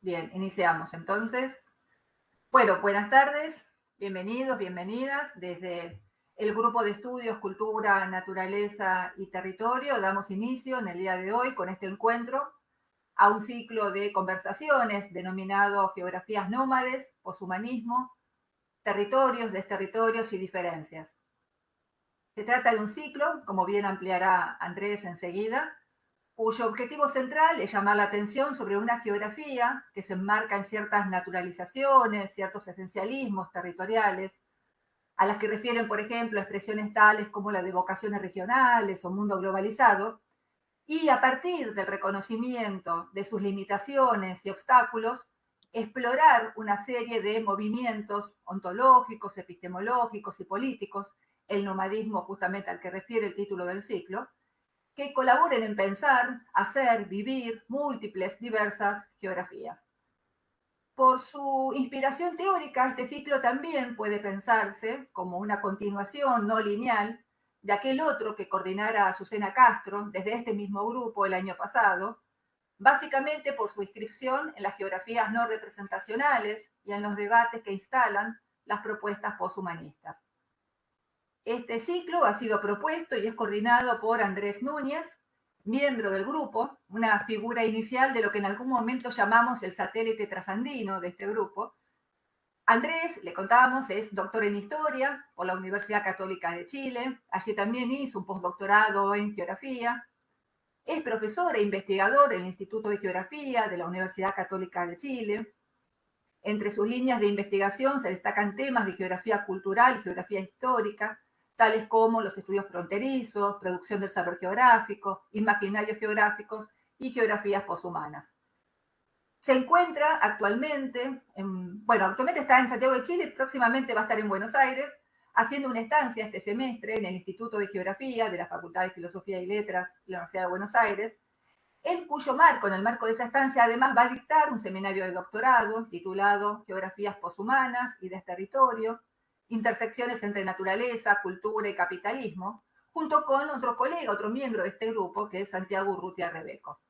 Bien, iniciamos entonces. Bueno, buenas tardes, bienvenidos, bienvenidas. Desde el Grupo de Estudios Cultura, Naturaleza y Territorio damos inicio en el día de hoy con este encuentro a un ciclo de conversaciones denominado Geografías Nómades, Poshumanismo, Territorios, Desterritorios y Diferencias. Se trata de un ciclo, como bien ampliará Andrés enseguida, cuyo objetivo central es llamar la atención sobre una geografía que se enmarca en ciertas naturalizaciones, ciertos esencialismos territoriales, a las que refieren, por ejemplo, expresiones tales como la de vocaciones regionales o mundo globalizado, y a partir del reconocimiento de sus limitaciones y obstáculos, explorar una serie de movimientos ontológicos, epistemológicos y políticos, el nomadismo justamente al que refiere el título del ciclo, que colaboren en pensar, hacer, vivir múltiples, diversas geografías. Por su inspiración teórica, este ciclo también puede pensarse como una continuación no lineal de aquel otro que coordinara Azucena Castro desde este mismo grupo el año pasado, básicamente por su inscripción en las geografías no representacionales y en los debates que instalan las propuestas poshumanistas. Este ciclo ha sido propuesto y es coordinado por Andrés Núñez, miembro del grupo, una figura inicial de lo que en algún momento llamamos el satélite trasandino de este grupo. Andrés, le contábamos, es doctor en Historia por la Universidad Católica de Chile. Allí también hizo un postdoctorado en Geografía. Es profesor e investigador en el Instituto de Geografía de la Universidad Católica de Chile. Entre sus líneas de investigación se destacan temas de geografía cultural y geografía histórica, tales como los estudios fronterizos, producción del saber geográfico, imaginarios geográficos y geografías poshumanas. Se encuentra actualmente, actualmente está en Santiago de Chile, próximamente va a estar en Buenos Aires, haciendo una estancia este semestre en el Instituto de Geografía de la Facultad de Filosofía y Letras de la Universidad de Buenos Aires, en cuyo marco, en el marco de esa estancia, además va a dictar un seminario de doctorado titulado Geografías poshumanas y Desterritorio, intersecciones entre naturaleza, cultura y capitalismo, junto con otro colega, otro miembro de este grupo, que es Santiago Urrutia Rebeco.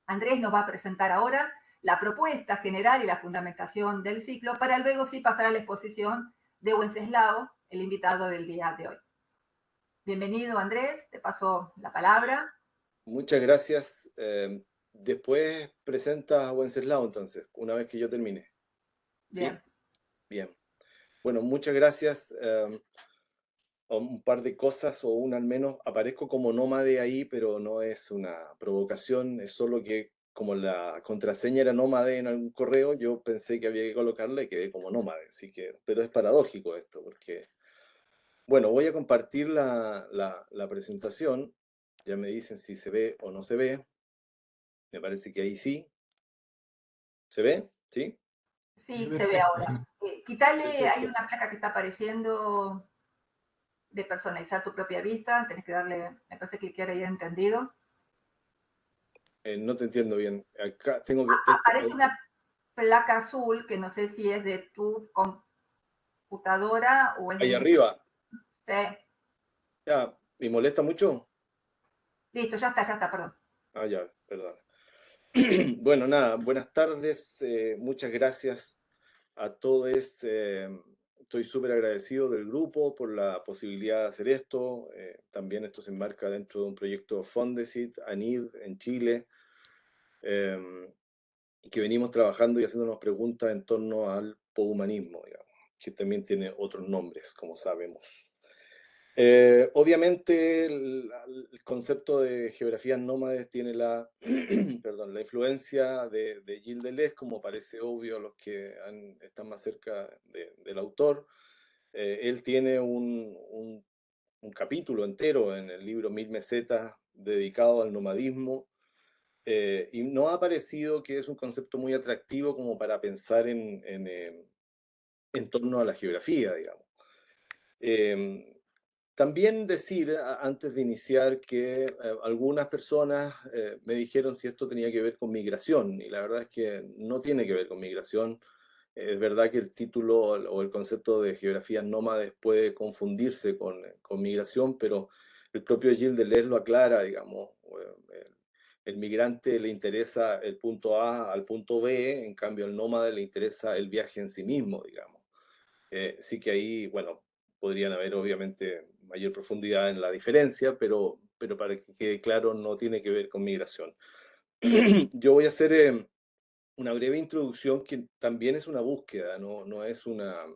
Andrés nos va a presentar ahora la propuesta general y la fundamentación del ciclo, para luego sí pasar a la exposición de Wenceslao, el invitado del día de hoy. Bienvenido, Andrés, te paso la palabra. Muchas gracias. Después presenta a Wenceslao, entonces, una vez que yo termine. Bien. ¿Sí? Bien. Bueno, muchas gracias. Un par de cosas, o una al menos. Aparezco como nómade ahí, pero no es una provocación, es solo que como la contraseña era nómade en algún correo, yo pensé que había que colocarla y quedé como nómade. Así que, pero es paradójico esto, porque, bueno, voy a compartir la presentación. Ya me dicen si se ve o no se ve. Me parece que ahí sí. ¿Se ve? ¿Sí? Sí, se ve ahora. Quítale, hay Perfecto. una placa que está apareciendo de personalizar tu propia vista. Tenés que darle, me parece que cliquear ahí en entendido. No te entiendo bien. Acá tengo que... Aparece una placa azul que no sé si es de tu computadora o es de ahí mi. arriba. Sí. Ya, ¿me molesta mucho? Listo, ya está, perdón. Ah, ya, perdón. Bueno, nada, buenas tardes. Muchas gracias a todos. Estoy súper agradecido del grupo por la posibilidad de hacer esto. También esto se enmarca dentro de un proyecto Fondesit, ANID, en Chile, que venimos trabajando y haciéndonos preguntas en torno al poshumanismo, digamos, que también tiene otros nombres, como sabemos. Obviamente el concepto de geografías nómades tiene perdón, la influencia de Gilles Deleuze, como parece obvio a los que están más cerca del autor. Él tiene un capítulo entero en el libro Mil Mesetas dedicado al nomadismo, y no ha parecido que es un concepto muy atractivo como para pensar en torno a la geografía, digamos. También decir, antes de iniciar, que algunas personas me dijeron si esto tenía que ver con migración, y la verdad es que no tiene que ver con migración. Es verdad que el título o el concepto de geografías nómades puede confundirse con migración, pero el propio Gilles Deleuze lo aclara, digamos. el migrante le interesa el punto A al punto B, en cambio al nómade le interesa el viaje en sí mismo, digamos. Sí que ahí, bueno, podrían haber obviamente mayor profundidad en la diferencia, pero para que quede claro, no tiene que ver con migración. Yo voy a hacer una breve introducción que también es una búsqueda, no es una...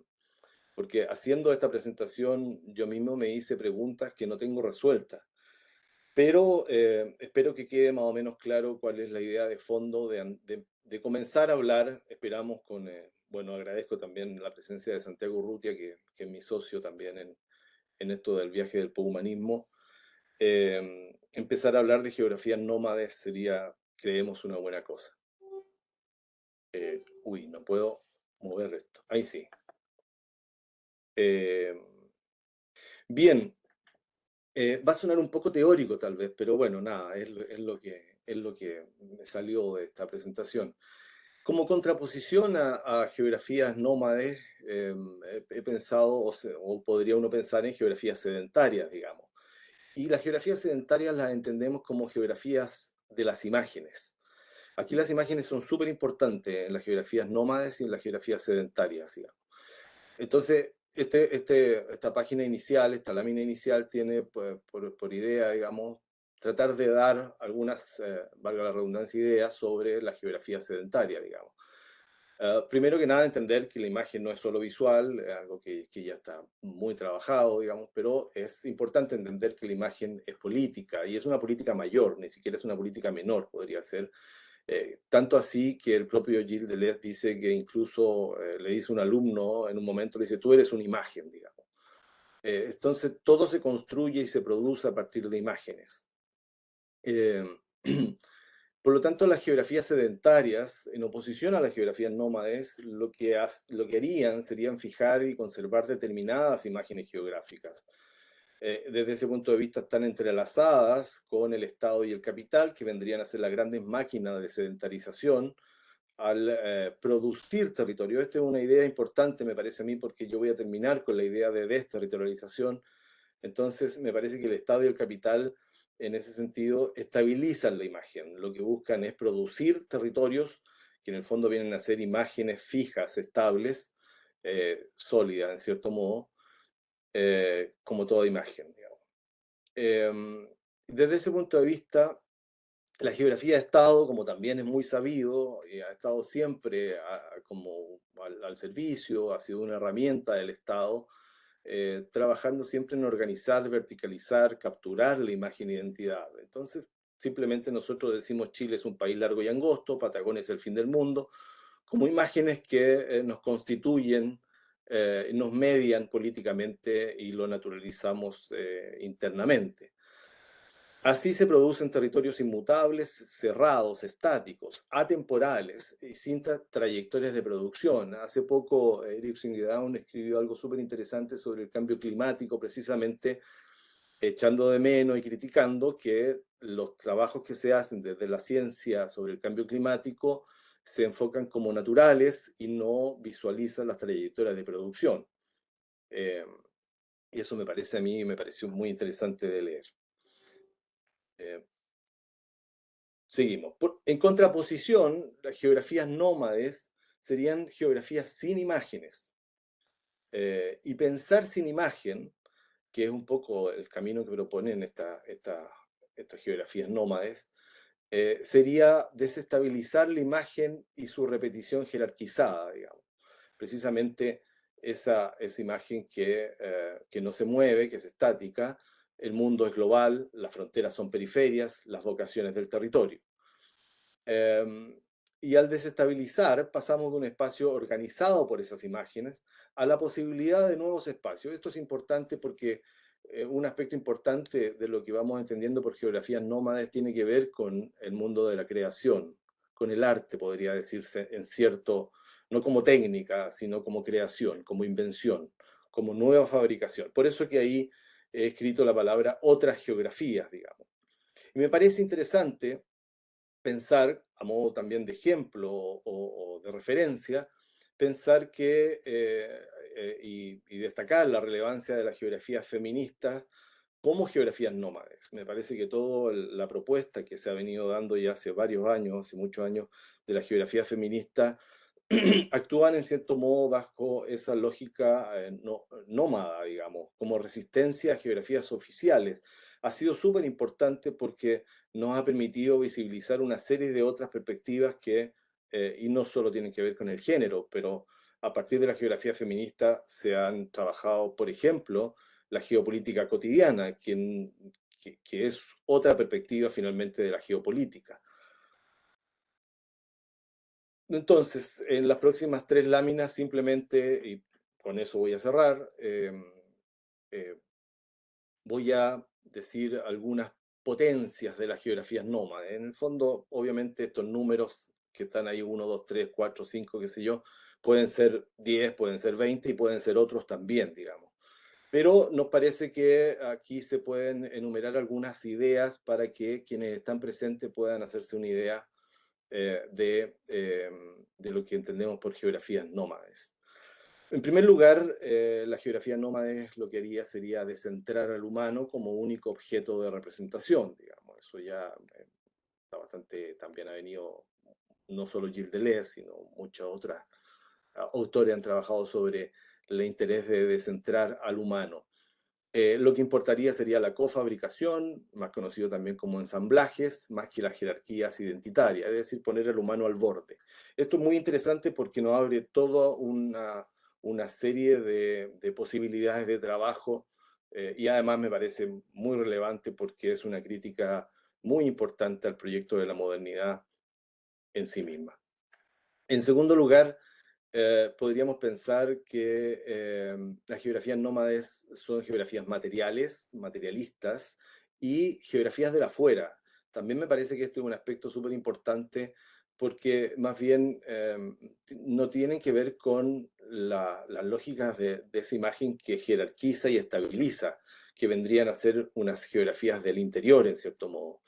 Porque haciendo esta presentación yo mismo me hice preguntas que no tengo resueltas, pero espero que quede más o menos claro cuál es la idea de fondo de comenzar a hablar. Esperamos con, bueno, agradezco también la presencia de Santiago Urrutia, que es mi socio también en esto del viaje del poshumanismo. Empezar a hablar de geografías nómades sería, creemos, una buena cosa. Uy, no puedo mover esto. Ahí sí. Bien, va a sonar un poco teórico tal vez, pero bueno, nada, es lo que me salió de esta presentación. Como contraposición a geografías nómades, he pensado, o podría uno pensar en geografías sedentarias, digamos. Y las geografías sedentarias las entendemos como geografías de las imágenes. Aquí las imágenes son súper importantes en las geografías nómades y en las geografías sedentarias, digamos. Entonces, esta página inicial, esta lámina inicial tiene por idea, digamos, tratar de dar algunas, valga la redundancia, ideas sobre la geografía sedentaria, digamos. Primero que nada, entender que la imagen no es solo visual, es algo que ya está muy trabajado, digamos, pero es importante entender que la imagen es política, y es una política mayor, ni siquiera es una política menor, podría ser. Tanto así que el propio Gilles Deleuze dice que incluso le dice a un alumno en un momento, le dice, tú eres una imagen, digamos. Entonces, todo se construye y se produce a partir de imágenes. Eh, Por lo tanto, las geografías sedentarias, en oposición a las geografías nómades, lo que harían serían fijar y conservar determinadas imágenes geográficas. Desde ese punto de vista están entrelazadas con el Estado y el capital, que vendrían a ser las grandes máquinas de sedentarización al producir territorio. Esta es una idea importante, me parece a mí, porque yo voy a terminar con la idea de desterritorialización. Entonces, me parece que el Estado y el capital, en ese sentido, estabilizan la imagen. Lo que buscan es producir territorios que en el fondo vienen a ser imágenes fijas, estables, sólidas, en cierto modo, como toda imagen, digamos. Desde ese punto de vista, la geografía ha estado, como también es muy sabido, ha estado siempre como al servicio, ha sido una herramienta del Estado, trabajando siempre en organizar, verticalizar, capturar la imagen e identidad. Entonces, simplemente nosotros decimos Chile es un país largo y angosto, Patagonia es el fin del mundo, como imágenes que nos constituyen, nos median políticamente y lo naturalizamos internamente. Así se producen territorios inmutables, cerrados, estáticos, atemporales y sin trayectorias de producción. Hace poco Eric Down escribió algo súper interesante sobre el cambio climático, precisamente echando de menos y criticando que los trabajos que se hacen desde la ciencia sobre el cambio climático se enfocan como naturales y no visualizan las trayectorias de producción. Y eso me parece a mí, me pareció muy interesante de leer. Seguimos. En contraposición, las geografías nómades serían geografías sin imágenes. Y pensar sin imagen, que es un poco el camino que proponen estas geografías nómades, sería desestabilizar la imagen y su repetición jerarquizada, digamos. Precisamente esa imagen que no se mueve, que es estática, el mundo es global, las fronteras son periferias, las vocaciones del territorio. Y al desestabilizar, pasamos de un espacio organizado por esas imágenes a la posibilidad de nuevos espacios. Esto es importante porque un aspecto importante de lo que vamos entendiendo por geografías nómades tiene que ver con el mundo de la creación, con el arte, podría decirse, en cierto, no como técnica, sino como creación, como invención, como nueva fabricación. Por eso que ahí he escrito la palabra otras geografías, digamos. Y me parece interesante pensar, a modo también de ejemplo o de referencia, pensar que, y destacar la relevancia de la geografía feminista como geografías nómades. Me parece que toda la propuesta que se ha venido dando ya hace varios años, hace muchos años, de la geografía feminista, actúan en cierto modo bajo esa lógica nómada, digamos, como resistencia a geografías oficiales. Ha sido súper importante porque nos ha permitido visibilizar una serie de otras perspectivas y no solo tienen que ver con el género, pero a partir de la geografía feminista se han trabajado, por ejemplo, la geopolítica cotidiana, que es otra perspectiva finalmente de la geopolítica. Entonces, en las próximas 3 láminas simplemente, y con eso voy a cerrar, eh, voy a decir algunas potencias de las geografías nómades. En el fondo, obviamente, estos números que están ahí, 1, 2, 3, 4, 5, qué sé yo, pueden ser 10, pueden ser 20 y pueden ser otros también, digamos. Pero nos parece que aquí se pueden enumerar algunas ideas para que quienes están presentes puedan hacerse una idea de lo que entendemos por geografías nómades. En primer lugar, la geografía nómades lo que haría sería descentrar al humano como único objeto de representación, digamos. Eso ya está bastante, también ha venido, no solo Gilles Deleuze, sino muchos otros autores han trabajado sobre el interés de descentrar al humano. Lo que importaría sería la cofabricación, más conocido también como ensamblajes, más que las jerarquías identitarias, es decir, poner al humano al borde. Esto es muy interesante porque nos abre toda una serie de posibilidades de trabajo y además me parece muy relevante porque es una crítica muy importante al proyecto de la modernidad en sí misma. En segundo lugar, podríamos pensar que las geografías nómades son geografías materiales, materialistas, y geografías del afuera. También me parece que este es un aspecto súper importante porque más bien no tienen que ver con las lógicas de esa imagen que jerarquiza y estabiliza, que vendrían a ser unas geografías del interior, en cierto modo.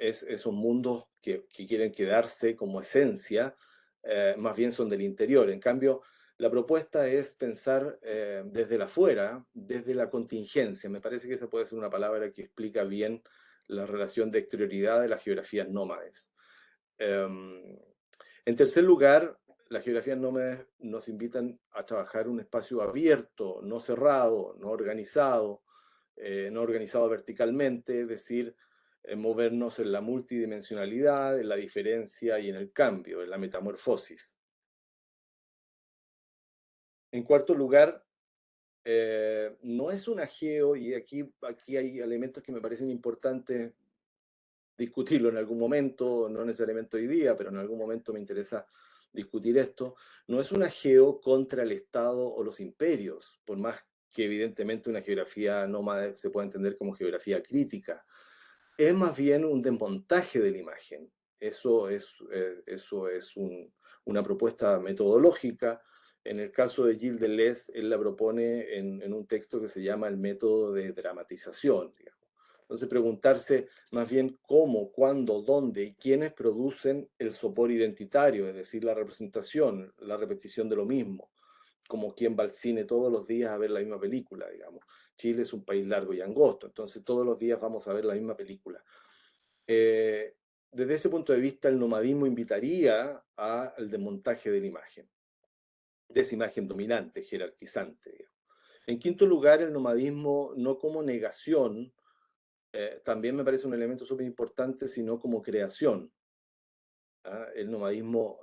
Esos mundos que quieren quedarse como esencia más bien son del interior. En cambio, la propuesta es pensar desde el afuera, desde la contingencia. Me parece que esa puede ser una palabra que explica bien la relación de exterioridad de las geografías nómades. En tercer lugar, las geografías nómades nos invitan a trabajar un espacio abierto, no cerrado, no organizado verticalmente, es decir, movernos en la multidimensionalidad, en la diferencia y en el cambio, en la metamorfosis. En cuarto lugar, no es una geo, y aquí hay elementos que me parecen importantes discutirlo en algún momento, no necesariamente hoy día, pero en algún momento me interesa discutir esto, no es una geo contra el Estado o los imperios, por más que evidentemente una geografía nómada se puede entender como geografía crítica, es más bien un desmontaje de la imagen. Eso es una propuesta metodológica. En el caso de Gilles Deleuze, él la propone en un texto que se llama el método de dramatización, digamos. Entonces, preguntarse más bien cómo, cuándo, dónde y quiénes producen el sopor identitario, es decir, la representación, la repetición de lo mismo, como quien va al cine todos los días a ver la misma película, digamos. Chile es un país largo y angosto, entonces todos los días vamos a ver la misma película. Desde ese punto de vista, el nomadismo invitaría al desmontaje de la imagen, de esa imagen dominante, jerarquizante, digamos. En quinto lugar, el nomadismo no como negación, también me parece un elemento súper importante, sino como creación. ¿Ah? El nomadismo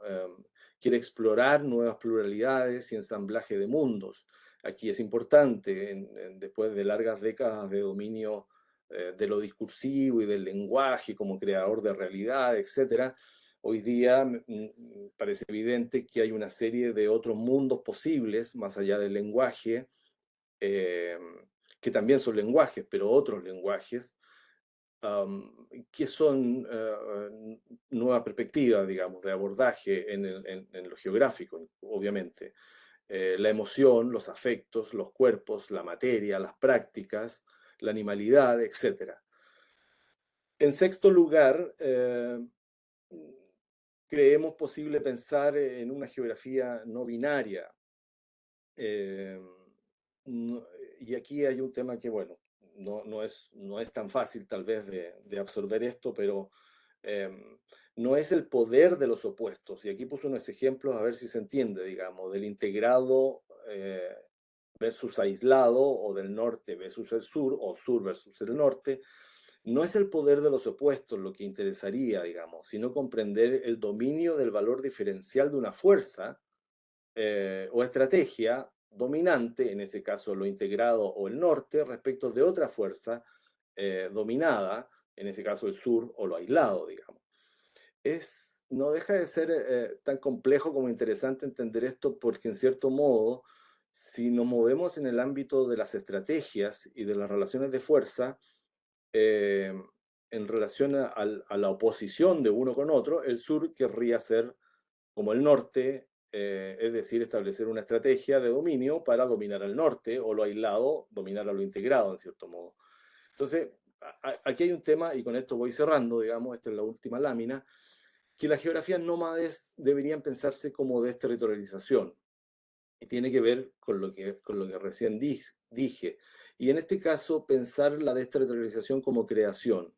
quiere explorar nuevas pluralidades y ensamblaje de mundos. Aquí es importante, después de largas décadas de dominio de lo discursivo y del lenguaje como creador de realidad, etc., hoy día parece evidente que hay una serie de otros mundos posibles, más allá del lenguaje, eh, que también son lenguajes, pero otros lenguajes, que son nuevas perspectivas, digamos, de abordaje en lo geográfico, obviamente. La emoción, los afectos, los cuerpos, la materia, las prácticas, la animalidad, etc. En sexto lugar, creemos posible pensar en una geografía no binaria. Eh, y aquí hay un tema que, bueno, no es tan fácil tal vez de absorber esto, pero no es el poder de los opuestos. Y aquí puse unos ejemplos a ver si se entiende, digamos, del integrado versus aislado, o del norte versus el sur, o sur versus el norte. No es el poder de los opuestos lo que interesaría, digamos, sino comprender el dominio del valor diferencial de una fuerza o estrategia dominante, en ese caso lo integrado o el norte, respecto de otra fuerza dominada, en ese caso el sur o lo aislado, digamos. No deja de ser tan complejo como interesante entender esto, porque en cierto modo, si nos movemos en el ámbito de las estrategias y de las relaciones de fuerza, en relación a la oposición de uno con otro, el sur querría ser como el norte, es decir, establecer una estrategia de dominio para dominar al norte, o lo aislado, dominar a lo integrado, en cierto modo. Entonces, aquí hay un tema, y con esto voy cerrando, digamos, esta es la última lámina, que las geografías nómades deberían pensarse como desterritorialización, y tiene que ver con lo que recién dije. Y en este caso, pensar la desterritorialización como creación.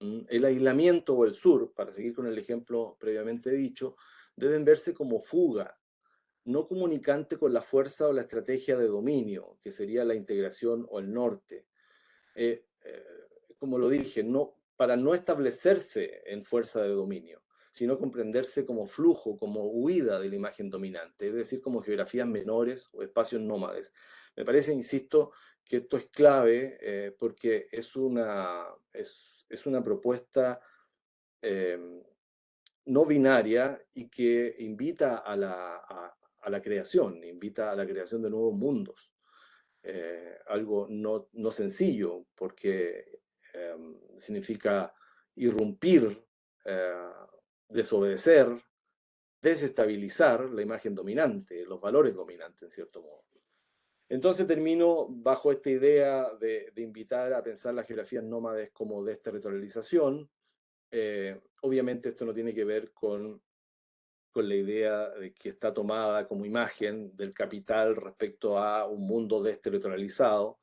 El aislamiento o el sur, para seguir con el ejemplo previamente dicho, deben verse como fuga, no comunicante con la fuerza o la estrategia de dominio, que sería la integración o el norte. Como lo dije, para no establecerse en fuerza de dominio, sino comprenderse como flujo, como huida de la imagen dominante, es decir, como geografías menores o espacios nómades. Me parece, insisto, que esto es clave porque es una propuesta no binaria, y que invita a la creación, invita a la creación de nuevos mundos. Algo no sencillo, porque significa irrumpir, eh, desobedecer, desestabilizar la imagen dominante, los valores dominantes, en cierto modo. Entonces termino bajo esta idea de invitar a pensar las geografías nómades como desterritorialización. Obviamente esto no tiene que ver con la idea de que está tomada como imagen del capital respecto a un mundo desterritorializado.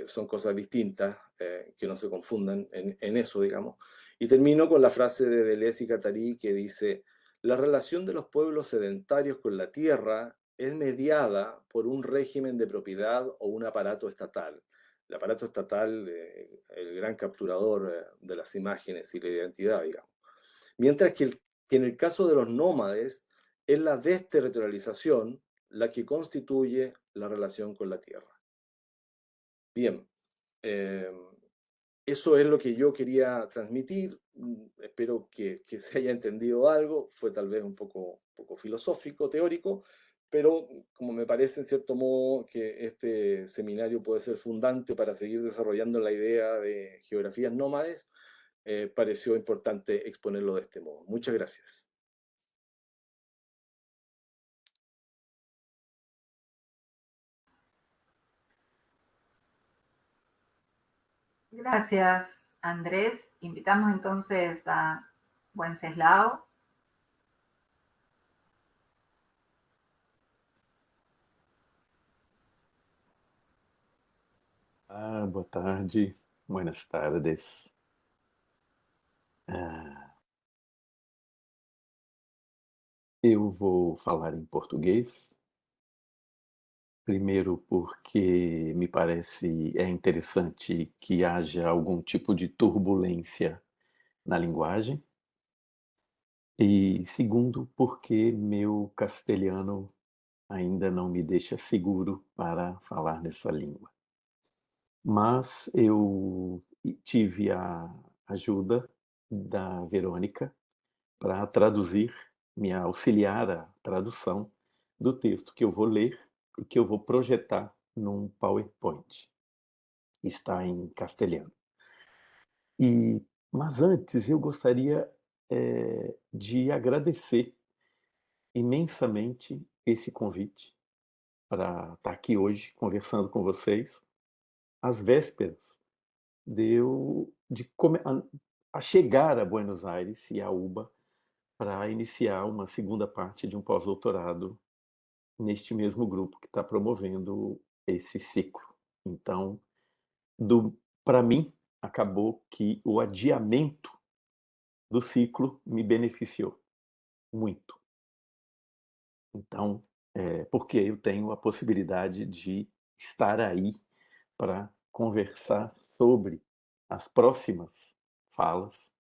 Son cosas distintas, que no se confundan en eso, digamos. Y termino con la frase de Deleuze y Guattari, que dice: la relación de los pueblos sedentarios con la tierra es mediada por un régimen de propiedad o un aparato estatal. El aparato estatal, el gran capturador de las imágenes y la identidad, digamos. Mientras que en el caso de los nómades, es la desterritorialización la que constituye la relación con la tierra. Bien, eh, eso es lo que yo quería transmitir. Espero que se haya entendido algo. Fue tal vez un poco filosófico, teórico, pero como me parece en cierto modo que este seminario puede ser fundante para seguir desarrollando la idea de geografías nómades, pareció importante exponerlo de este modo. Muchas gracias. Gracias, Andrés. Invitamos entonces a Wenceslao. Boa tarde, buenas tardes. Eu vou falar em português, primeiro porque me parece interessante que haja algum tipo de turbulência na linguagem, e segundo porque meu castelhano ainda não me deixa seguro para falar nessa língua. Mas eu tive a ajuda da Verônica para traduzir, me auxiliar a tradução do texto que eu vou ler e que eu vou projetar num PowerPoint. Está em castelhano. Mas antes eu gostaria de agradecer imensamente esse convite para estar aqui hoje conversando com vocês, às vésperas a chegar a Buenos Aires e a UBA para iniciar uma segunda parte de um pós-doutorado neste mesmo grupo que está promovendo esse ciclo. Então, para mim, acabou que o adiamento do ciclo me beneficiou muito. Então, porque eu tenho a possibilidade de estar aí para conversar sobre as próximas falas,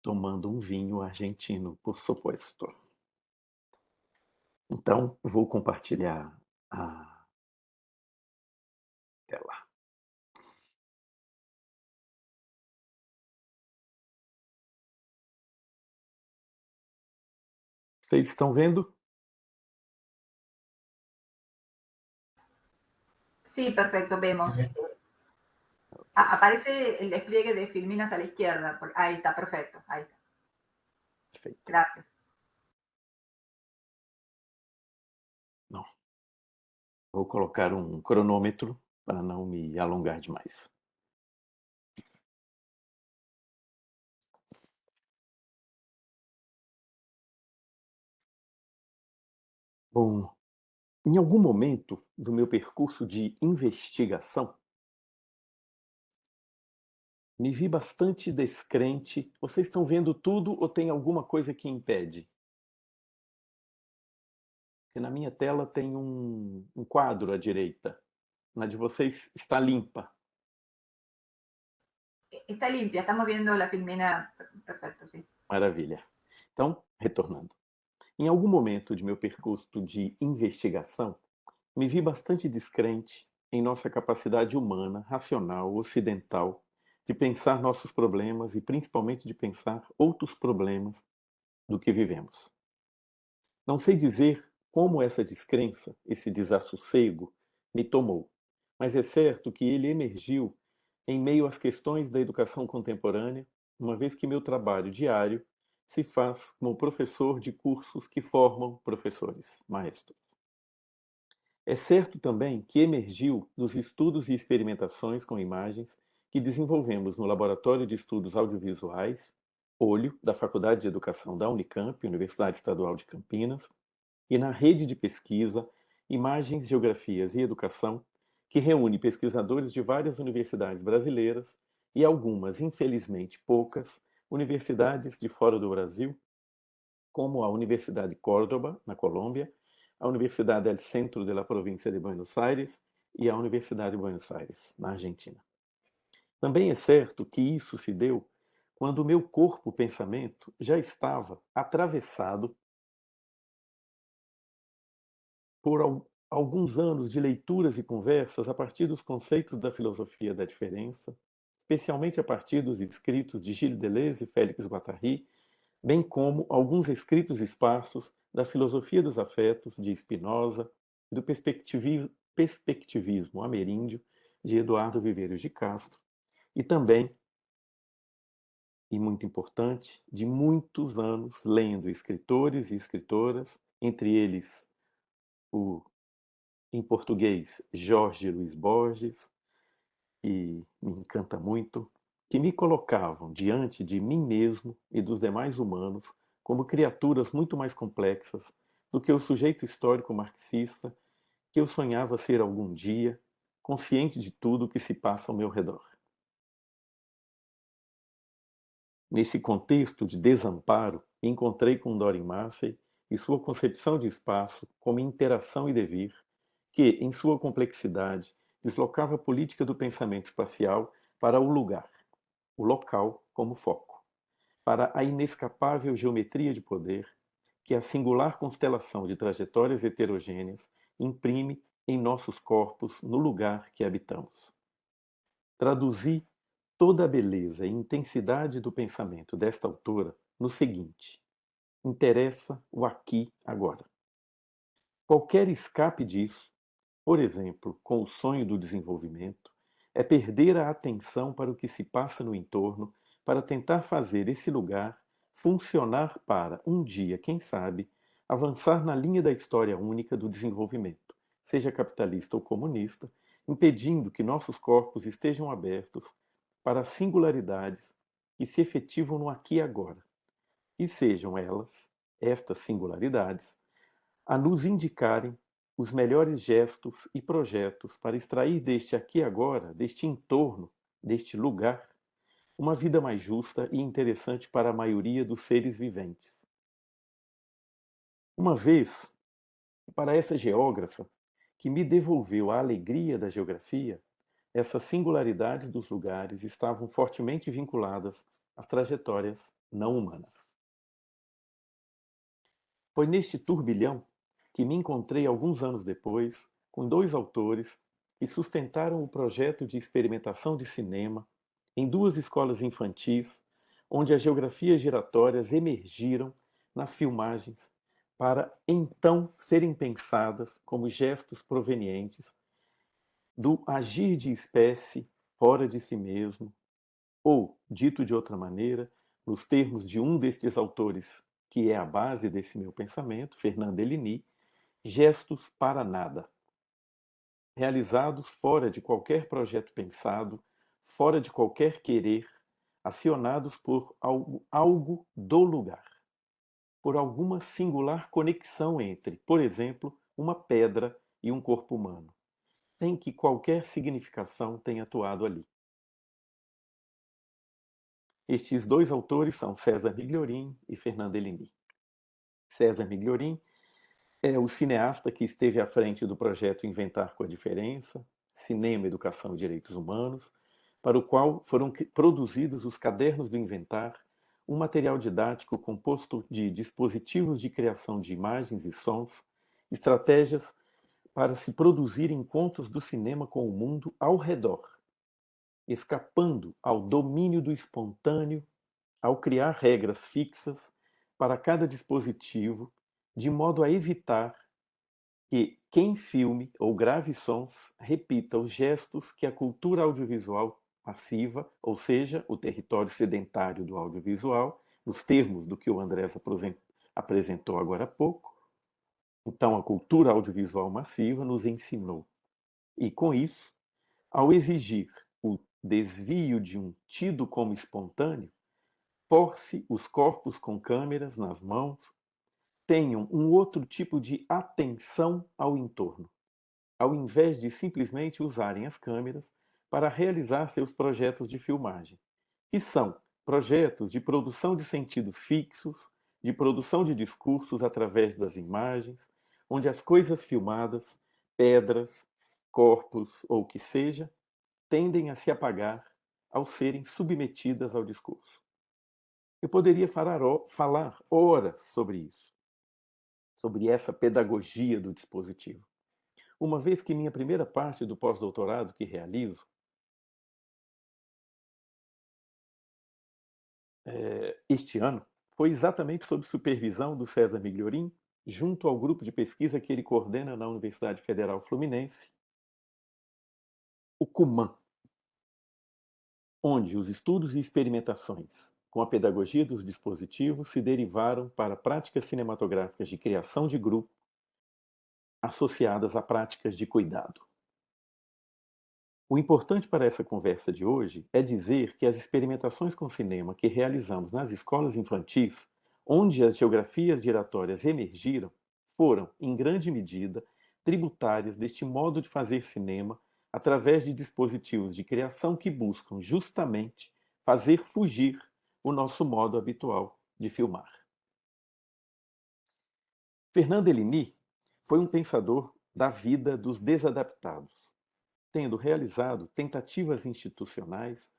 tomando um vinho argentino, por suposto. Então, vou compartilhar a tela. Vocês estão vendo? Sí, perfecto, vemos. Aparece el despliegue de Filminas a la izquierda. Ahí está, perfecto. Ahí está. Perfeito. Gracias. Não. Vou colocar um cronômetro para não me alongar demais. Bom, em algum momento do meu percurso de investigação, me vi bastante descrente. Vocês estão vendo tudo ou tem alguma coisa que impede? Porque na minha tela tem um quadro à direita. Na de vocês está limpa. Está limpia, estamos viendo la Filmina. Perfecto, sí. Maravilha. Então, retornando. Em algum momento de meu percurso de investigação, me vi bastante descrente em nossa capacidade humana, racional, ocidental, de pensar nossos problemas e principalmente de pensar outros problemas do que vivemos. Não sei dizer como essa descrença, esse desassossego, me tomou, mas é certo que ele emergiu em meio às questões da educação contemporânea, uma vez que meu trabalho diário se faz como professor de cursos que formam professores, maestros. É certo também que emergiu dos estudos e experimentações com imagens que desenvolvemos no Laboratório de Estudos Audiovisuais, Olho, da Faculdade de Educação da Unicamp, Universidade Estadual de Campinas, e na rede de pesquisa Imagens, Geografias e Educação, que reúne pesquisadores de várias universidades brasileiras e algumas, infelizmente poucas, universidades de fora do Brasil, como a Universidade Córdoba, na Colômbia, a Universidade del Centro de la Província de Buenos Aires e a Universidade de Buenos Aires, na Argentina. Também é certo que isso se deu quando o meu corpo-pensamento já estava atravessado por alguns anos de leituras e conversas a partir dos conceitos da filosofia da diferença, especialmente a partir dos escritos de Gilles Deleuze e Félix Guattari, bem como alguns escritos esparsos da filosofia dos afetos de Spinoza e do perspectivismo ameríndio de Eduardo Viveiros de Castro, e também, e muito importante, de muitos anos lendo escritores e escritoras, entre eles o, em português, Jorge Luiz Borges, que me encanta muito, que me colocavam diante de mim mesmo e dos demais humanos como criaturas muito mais complexas do que o sujeito histórico marxista que eu sonhava ser algum dia, consciente de tudo o que se passa ao meu redor. Nesse contexto de desamparo, encontrei com Dorin Massey e sua concepção de espaço como interação e devir, que, em sua complexidade, deslocava a política do pensamento espacial para o lugar, o local como foco, para a inescapável geometria de poder que a singular constelação de trajetórias heterogêneas imprime em nossos corpos no lugar que habitamos. Traduzi toda a beleza e intensidade do pensamento desta autora no seguinte: interessa o aqui agora. Qualquer escape disso, por exemplo, com o sonho do desenvolvimento, é perder a atenção para o que se passa no entorno para tentar fazer esse lugar funcionar para, um dia, quem sabe, avançar na linha da história única do desenvolvimento, seja capitalista ou comunista, impedindo que nossos corpos estejam abertos para as singularidades que se efetivam no aqui e agora, e sejam elas, estas singularidades, a nos indicarem os melhores gestos e projetos para extrair deste aqui e agora, deste entorno, deste lugar, uma vida mais justa e interessante para a maioria dos seres viventes. Uma vez, para essa geógrafa, que me devolveu a alegria da geografia, essas singularidades dos lugares estavam fortemente vinculadas às trajetórias não humanas. Foi neste turbilhão que me encontrei alguns anos depois com dois autores que sustentaram o projeto de experimentação de cinema em duas escolas infantis, onde as geografias giratórias emergiram nas filmagens para então serem pensadas como gestos provenientes do agir de espécie fora de si mesmo, ou, dito de outra maneira, nos termos de um destes autores que é a base desse meu pensamento, Fernand Deligny, gestos para nada, realizados fora de qualquer projeto pensado, fora de qualquer querer, acionados por algo do lugar, por alguma singular conexão entre, por exemplo, uma pedra e um corpo humano, sem que qualquer significação tenha atuado ali. Estes dois autores são César Migliorin e Fernand Deligny. César Migliorin é o cineasta que esteve à frente do projeto Inventar com a Diferença, Cinema, Educação e Direitos Humanos, para o qual foram produzidos os Cadernos do Inventar, um material didático composto de dispositivos de criação de imagens e sons, estratégias para se produzir encontros do cinema com o mundo ao redor, escapando ao domínio do espontâneo, ao criar regras fixas para cada dispositivo, de modo a evitar que quem filme ou grave sons repita os gestos que a cultura audiovisual passiva, ou seja, o território sedentário do audiovisual, nos termos do que o Andrés apresentou agora há pouco. Então, a cultura audiovisual massiva nos ensinou. E, com isso, ao exigir o desvio de um tido como espontâneo, force os corpos com câmeras nas mãos tenham um outro tipo de atenção ao entorno, ao invés de simplesmente usarem as câmeras para realizar seus projetos de filmagem, que são projetos de produção de sentidos fixos, de produção de discursos através das imagens, onde as coisas filmadas, pedras, corpos ou o que seja, tendem a se apagar ao serem submetidas ao discurso. Eu poderia falar horas sobre isso, sobre essa pedagogia do dispositivo, uma vez que minha primeira parte do pós-doutorado que realizo este ano foi exatamente sob supervisão do César Migliorin, junto ao grupo de pesquisa que ele coordena na Universidade Federal Fluminense, o CUMAN, onde os estudos e experimentações com a pedagogia dos dispositivos se derivaram para práticas cinematográficas de criação de grupo associadas a práticas de cuidado. O importante para essa conversa de hoje é dizer que as experimentações com cinema que realizamos nas escolas infantis, onde as geografias giratórias emergiram, foram, em grande medida, tributárias deste modo de fazer cinema através de dispositivos de criação que buscam justamente fazer fugir o nosso modo habitual de filmar. Fernand Deligny foi um pensador da vida dos desadaptados, tendo realizado tentativas institucionais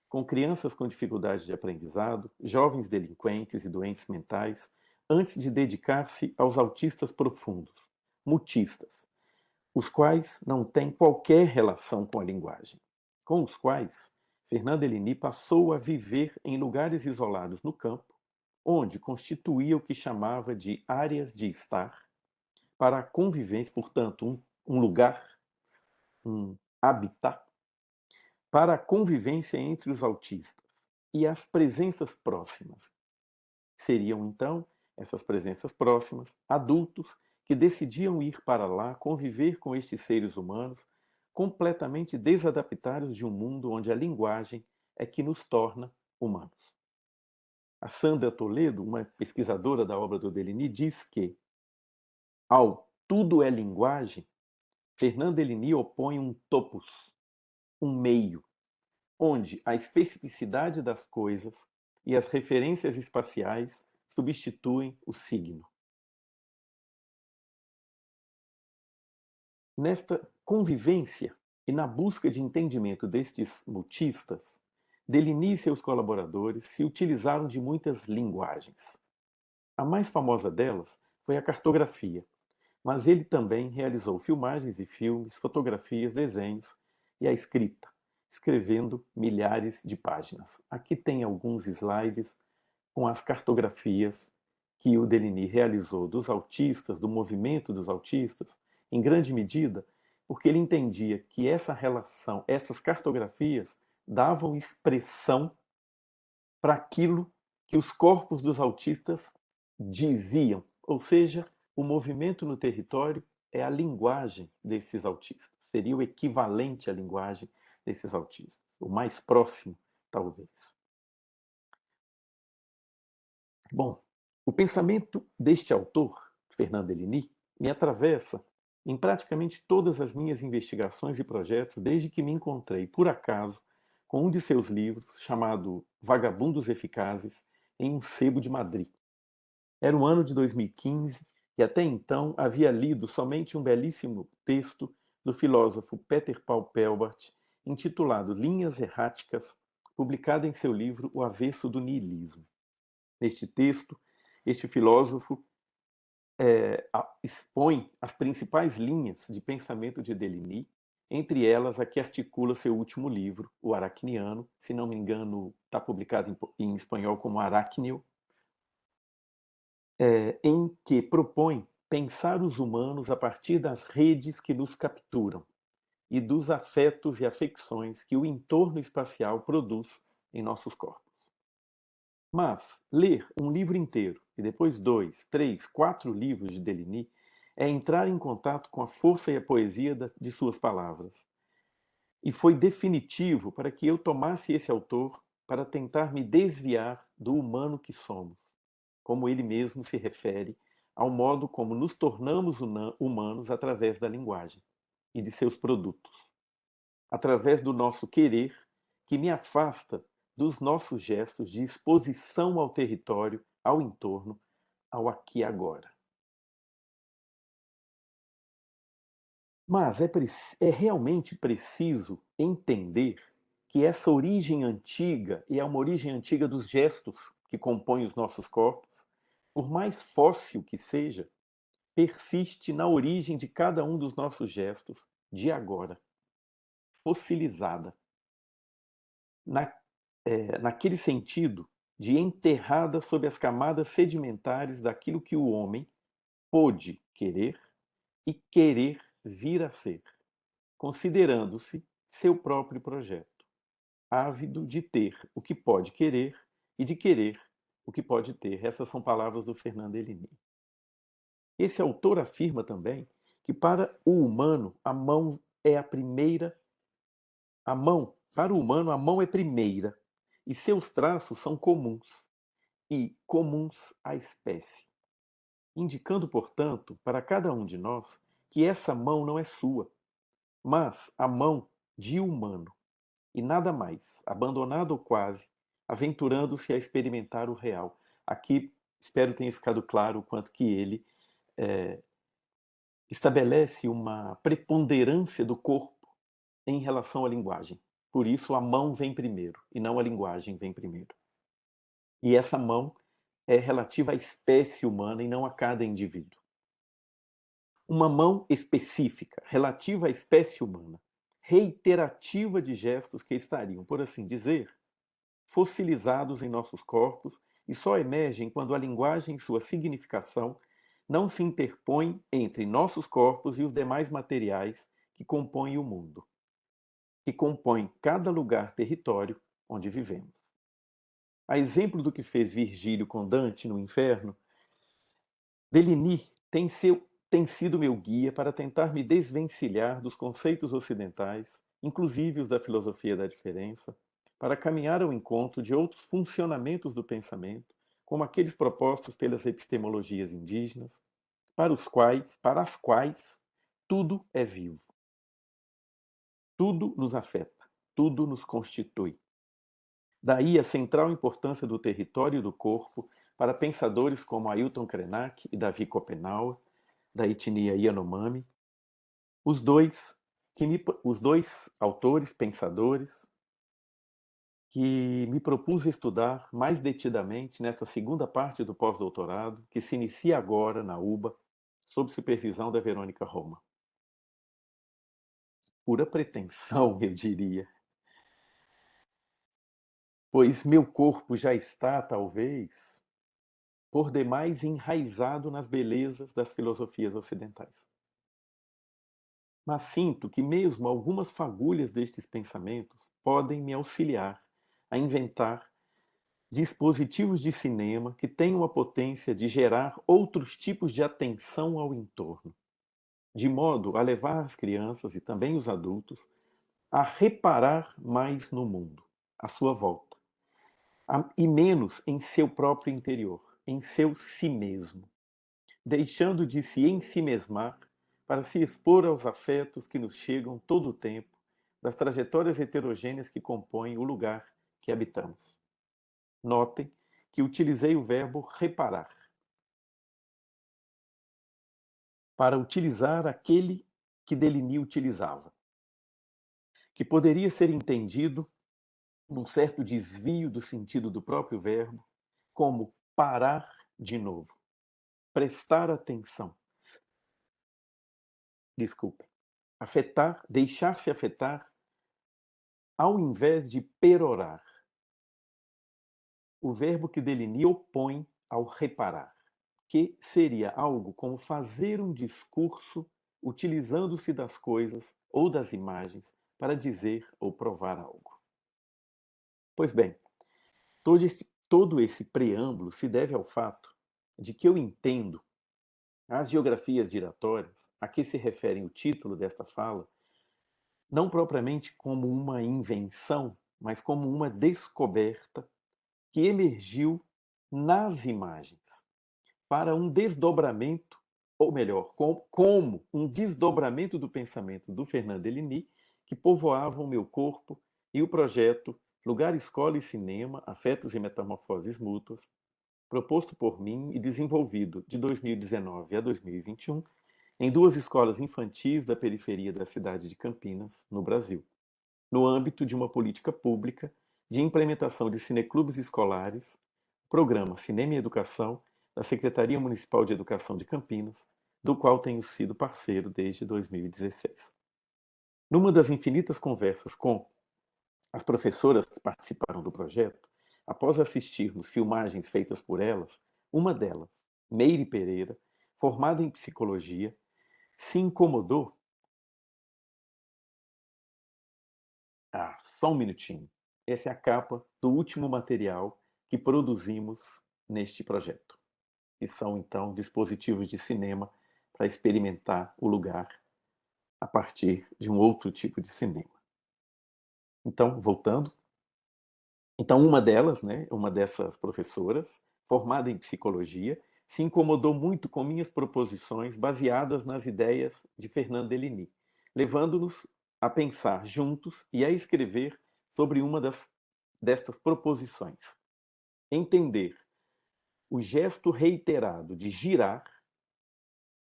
com crianças com dificuldades de aprendizado, jovens delinquentes e doentes mentais, antes de dedicar-se aos autistas profundos, mutistas, os quais não têm qualquer relação com a linguagem, com os quais Fernand Deligny passou a viver em lugares isolados no campo, onde constituía o que chamava de áreas de estar, para a convivência, portanto, um lugar, um habitat, para a convivência entre os autistas e as presenças próximas. Seriam, então, essas presenças próximas, adultos que decidiam ir para lá conviver com estes seres humanos completamente desadaptados de um mundo onde a linguagem é que nos torna humanos. A Sandra Toledo, uma pesquisadora da obra do Deligny, diz que, ao tudo é linguagem, Fernand Deligny opõe um topos, um meio, onde a especificidade das coisas e as referências espaciais substituem o signo. Nesta convivência e na busca de entendimento destes mutistas, Deligny e seus colaboradores se utilizaram de muitas linguagens. A mais famosa delas foi a cartografia, mas ele também realizou filmagens e filmes, fotografias, desenhos e a escrita, escrevendo milhares de páginas. Aqui tem alguns slides com as cartografias que o Deligny realizou dos autistas, do movimento dos autistas, em grande medida porque ele entendia que essa relação, essas cartografias davam expressão para aquilo que os corpos dos autistas diziam, ou seja, o movimento no território é a linguagem desses autistas, seria o equivalente à linguagem desses autistas, o mais próximo, talvez. Bom, o pensamento deste autor, Fernand Deligny, me atravessa em praticamente todas as minhas investigações e projetos desde que me encontrei, por acaso, com um de seus livros, chamado Vagabundos Eficazes, em um sebo de Madrid. Era o ano de 2015 e até então havia lido somente um belíssimo texto do filósofo Peter Paul Pelbart, intitulado Linhas Erráticas, publicado em seu livro O Avesso do Niilismo. Neste texto, este filósofo expõe as principais linhas de pensamento de Deligny, entre elas a que articula seu último livro, O Aracniano, se não me engano, está publicado em espanhol como Arácnio, em que propõe pensar os humanos a partir das redes que nos capturam e dos afetos e afecções que o entorno espacial produz em nossos corpos. Mas ler um livro inteiro e depois 2, 3, 4 livros de Deligny é entrar em contato com a força e a poesia de suas palavras. E foi definitivo para que eu tomasse esse autor para tentar me desviar do humano que somos, como ele mesmo se refere ao modo como nos tornamos humanos através da linguagem e de seus produtos, através do nosso querer, que me afasta dos nossos gestos de exposição ao território, ao entorno, ao aqui e agora. Mas é realmente preciso entender que essa origem antiga, e é uma origem antiga dos gestos que compõem os nossos corpos, por mais fóssil que seja, persiste na origem de cada um dos nossos gestos de agora, fossilizada. Naquele sentido de enterrada sob as camadas sedimentares daquilo que o homem pôde querer e querer vir a ser, considerando-se seu próprio projeto, ávido de ter o que pode querer e de querer o que pode ter. Essas são palavras do Fernand Deligny. Esse autor afirma também que para o humano a mão é a primeira, para o humano a mão é primeira e seus traços são comuns e comuns à espécie, indicando, portanto, para cada um de nós que essa mão não é sua, mas a mão de humano, e nada mais, abandonado ou quase, aventurando-se a experimentar o real. Aqui, espero tenha ficado claro o quanto que ele estabelece uma preponderância do corpo em relação à linguagem. Por isso, a mão vem primeiro, e não a linguagem vem primeiro. E essa mão é relativa à espécie humana e não a cada indivíduo. Uma mão específica, relativa à espécie humana, reiterativa de gestos que estariam, por assim dizer, fossilizados em nossos corpos e só emergem quando a linguagem e sua significação não se interpõe entre nossos corpos e os demais materiais que compõem o mundo, que compõem cada lugar território onde vivemos. A exemplo do que fez Virgílio com Dante no Inferno, Deligny tem sido meu guia para tentar me desvencilhar dos conceitos ocidentais, inclusive os da filosofia da diferença, para caminhar ao encontro de outros funcionamentos do pensamento, como aqueles propostos pelas epistemologias indígenas, para as quais tudo é vivo. Tudo nos afeta, tudo nos constitui. Daí a central importância do território e do corpo para pensadores como Ailton Krenak e Davi Copenau, da etnia Yanomami, os dois autores, pensadores, que me propus estudar mais detidamente nesta segunda parte do pós-doutorado, que se inicia agora na UBA, sob supervisão da Verônica Roma. Pura pretensão, eu diria, pois meu corpo já está, talvez, por demais enraizado nas belezas das filosofias ocidentais. Mas sinto que mesmo algumas fagulhas destes pensamentos podem me auxiliar a inventar dispositivos de cinema que tenham a potência de gerar outros tipos de atenção ao entorno, de modo a levar as crianças e também os adultos a reparar mais no mundo, à sua volta, e menos em seu próprio interior, em seu si mesmo, deixando de se ensimesmar para se expor aos afetos que nos chegam todo o tempo, das trajetórias heterogêneas que compõem o lugar que habitamos. Notem que utilizei o verbo reparar para utilizar aquele que Deligny utilizava, que poderia ser entendido num certo desvio do sentido do próprio verbo, como parar de novo, prestar atenção. Desculpe. Afetar, deixar-se afetar, ao invés de perorar. O verbo que Deligny opõe ao reparar, que seria algo como fazer um discurso utilizando-se das coisas ou das imagens para dizer ou provar algo. Pois bem, todo esse preâmbulo se deve ao fato de que eu entendo as geografias giratórias, a que se refere o título desta fala, não propriamente como uma invenção, mas como uma descoberta que emergiu nas imagens, para um desdobramento, ou melhor, como um desdobramento do pensamento do Fernand Deligny, que povoavam o meu corpo, e o projeto Lugar, Escola e Cinema, Afetos e Metamorfoses Mútuas, proposto por mim e desenvolvido de 2019 a 2021 em 2 escolas infantis da periferia da cidade de Campinas, no Brasil, no âmbito de uma política pública de implementação de cineclubes escolares, programa Cinema e Educação da Secretaria Municipal de Educação de Campinas, do qual tenho sido parceiro desde 2016. Numa das infinitas conversas com as professoras que participaram do projeto, após assistirmos filmagens feitas por elas, uma delas, Meire Pereira, formada em psicologia, se incomodou. Só um minutinho. Essa é a capa do último material que produzimos neste projeto, que são, então, dispositivos de cinema para experimentar o lugar a partir de um outro tipo de cinema. Então, voltando. Então, uma delas, uma dessas professoras, formada em psicologia, se incomodou muito com minhas proposições baseadas nas ideias de Fernand Deligny, levando-nos a pensar juntos e a escrever sobre uma destas proposições. Entender o gesto reiterado de girar,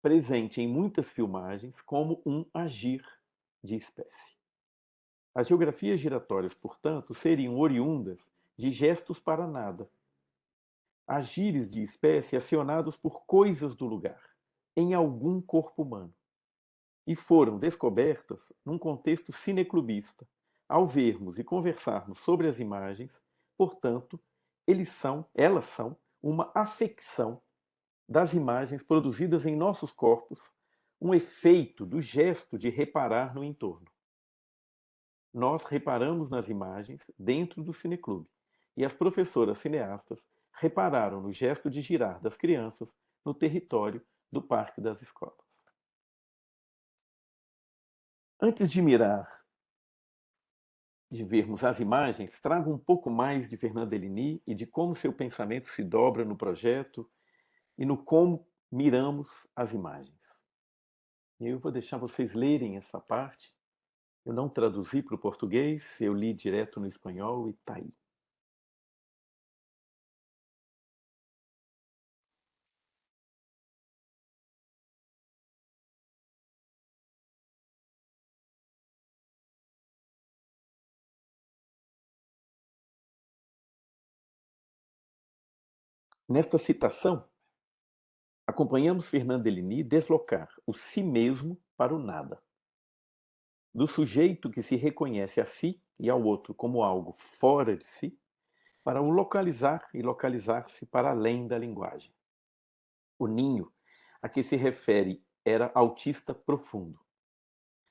presente em muitas filmagens, como um agir de espécie. As geografias giratórias, portanto, seriam oriundas de gestos para nada, agires de espécie acionados por coisas do lugar, em algum corpo humano, e foram descobertas num contexto cineclubista. Ao vermos e conversarmos sobre as imagens, portanto, elas são uma afecção das imagens produzidas em nossos corpos, um efeito do gesto de reparar no entorno. Nós reparamos nas imagens dentro do cineclube, e as professoras cineastas repararam no gesto de girar das crianças no território do Parque das Escolas. Antes de vermos as imagens, trago um pouco mais de Fernand Deligny e de como seu pensamento se dobra no projeto e no como miramos as imagens. Eu vou deixar vocês lerem essa parte. Eu não traduzi para o português, eu li direto no espanhol e tá aí. Nesta citação, acompanhamos Fernand Deligny deslocar o si mesmo para o nada. Do sujeito que se reconhece a si e ao outro como algo fora de si, para o localizar e localizar-se para além da linguagem. O ninho a que se refere era autista profundo.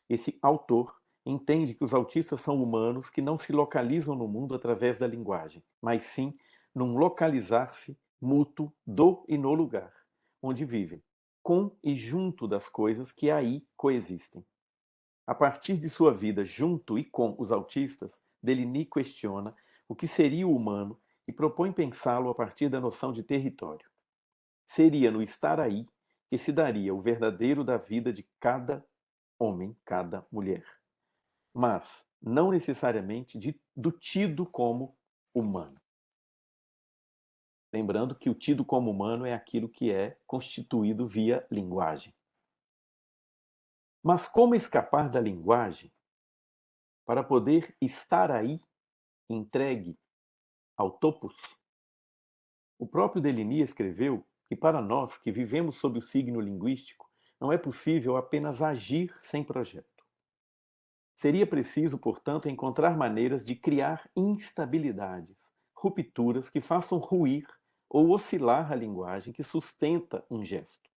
Esse autor entende que os autistas são humanos que não se localizam no mundo através da linguagem, mas sim num localizar-se mútuo do e no lugar, onde vivem, com e junto das coisas que aí coexistem. A partir de sua vida junto e com os autistas, Deligny questiona o que seria o humano e propõe pensá-lo a partir da noção de território. Seria no estar aí que se daria o verdadeiro da vida de cada homem, cada mulher, mas não necessariamente do tido como humano. Lembrando que o tido como humano é aquilo que é constituído via linguagem. Mas como escapar da linguagem para poder estar aí, entregue ao topos? O próprio Deligny escreveu que para nós que vivemos sob o signo linguístico, não é possível apenas agir sem projeto. Seria preciso, portanto, encontrar maneiras de criar instabilidades, rupturas que façam ruir ou oscilar a linguagem que sustenta um gesto.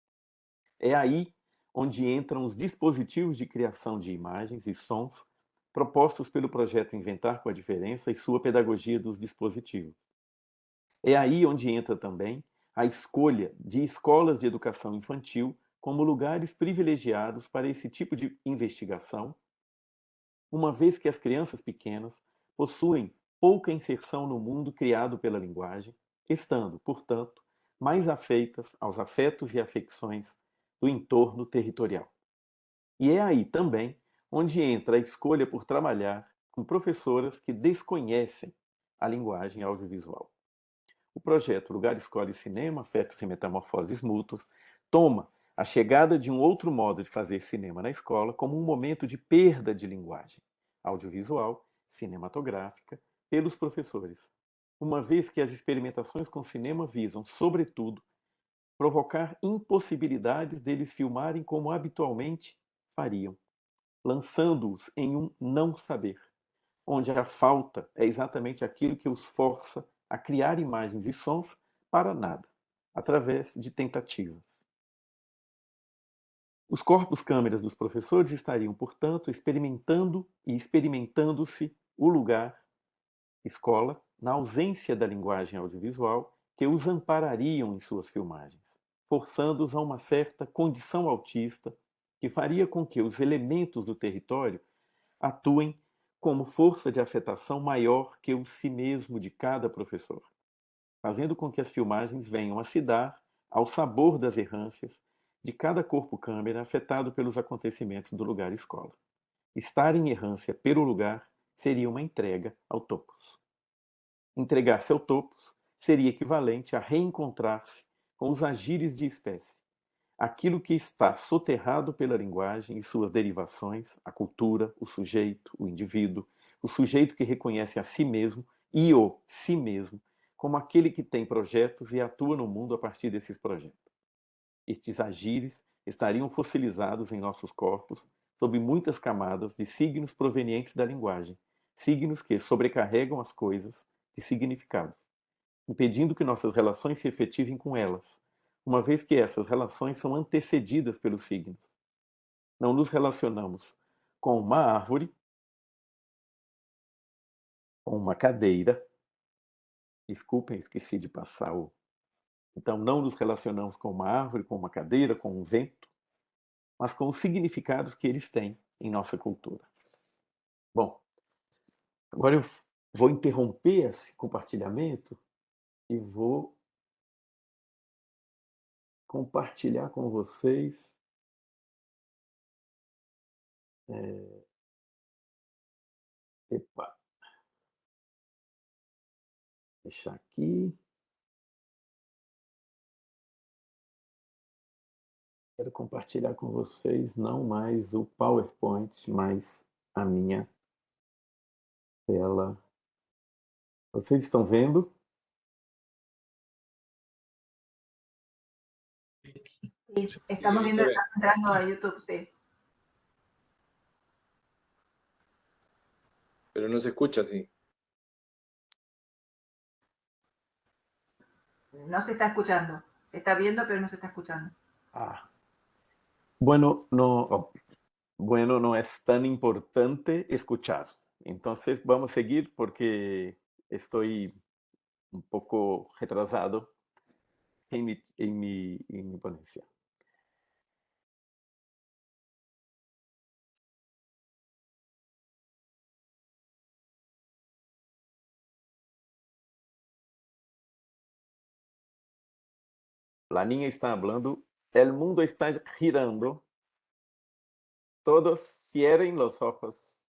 É aí onde entram os dispositivos de criação de imagens e sons propostos pelo projeto Inventar com a Diferença e sua pedagogia dos dispositivos. É aí onde entra também a escolha de escolas de educação infantil como lugares privilegiados para esse tipo de investigação, uma vez que as crianças pequenas possuem pouca inserção no mundo criado pela linguagem, estando, portanto, mais afeitas aos afetos e afecções do entorno territorial. E é aí também onde entra a escolha por trabalhar com professoras que desconhecem a linguagem audiovisual. O projeto Lugar, Escola e Cinema, Afetos e Metamorfoses Mútuas, toma a chegada de um outro modo de fazer cinema na escola como um momento de perda de linguagem audiovisual, cinematográfica, pelos professores, uma vez que as experimentações com cinema visam, sobretudo, provocar impossibilidades deles filmarem como habitualmente fariam, lançando-os em um não saber, onde a falta é exatamente aquilo que os força a criar imagens e sons para nada, através de tentativas. Os corpos câmeras dos professores estariam, portanto, experimentando e experimentando-se o lugar, escola, na ausência da linguagem audiovisual que os amparariam em suas filmagens, forçando-os a uma certa condição autista que faria com que os elementos do território atuem como força de afetação maior que o si mesmo de cada professor, fazendo com que as filmagens venham a se dar ao sabor das errâncias de cada corpo-câmera afetado pelos acontecimentos do lugar escola. Estar em errância pelo lugar seria uma entrega ao topos. Entregar-se ao topos seria equivalente a reencontrar-se com os agires de espécie, aquilo que está soterrado pela linguagem e suas derivações, a cultura, o sujeito, o indivíduo, o sujeito que reconhece a si mesmo e o si mesmo como aquele que tem projetos e atua no mundo a partir desses projetos. Estes agires estariam fossilizados em nossos corpos sob muitas camadas de signos provenientes da linguagem, signos que sobrecarregam as coisas de significado, impedindo que nossas relações se efetivem com elas, uma vez que essas relações são antecedidas pelos signos. Não nos relacionamos com uma árvore, com uma cadeira. Desculpem, esqueci de passar o. Então, não nos relacionamos com uma árvore, com uma cadeira, com um vento, mas com os significados que eles têm em nossa cultura. Bom, agora eu vou interromper esse compartilhamento e vou compartilhar com vocês epa, deixar aqui. Quero compartilhar com vocês não mais o PowerPoint, mas a minha tela. Vocês estão vendo? Sí, estamos viendo, entrando a YouTube, sí. Pero no se escucha así. No se está escuchando. Se está viendo, pero no se está escuchando. Ah. Bueno, no es tan importante escuchar. Entonces vamos a seguir porque estoy un poco retrasado en mi ponencia. La niña está hablando, el mundo está girando, todos cierren los ojos.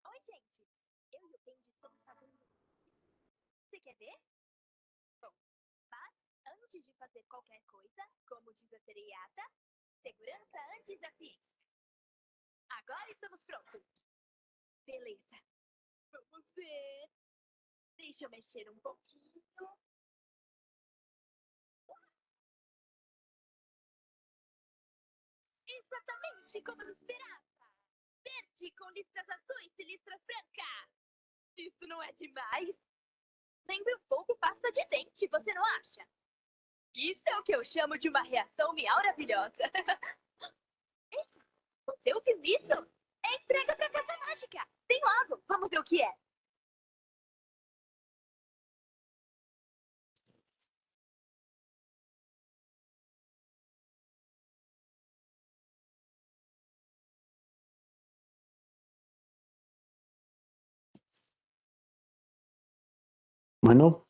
Oi, gente! Eu e o Benji estamos fazendo. Você quer ver? Bom, mas antes de fazer qualquer coisa, como diz a seriata, segurança antes da pizza. Agora estamos prontos. Beleza. Vamos ver. Deixa eu mexer um pouquinho. Exatamente como eu esperava. Verde com listras azuis e listras brancas. Isso não é demais? Lembra um pouco pasta de dente, você não acha? Isso é o que eu chamo de uma reação maravilhosa. Ei, você ouviu isso? É entrega pra casa mágica. Vem logo, vamos ver o que é. Bueno,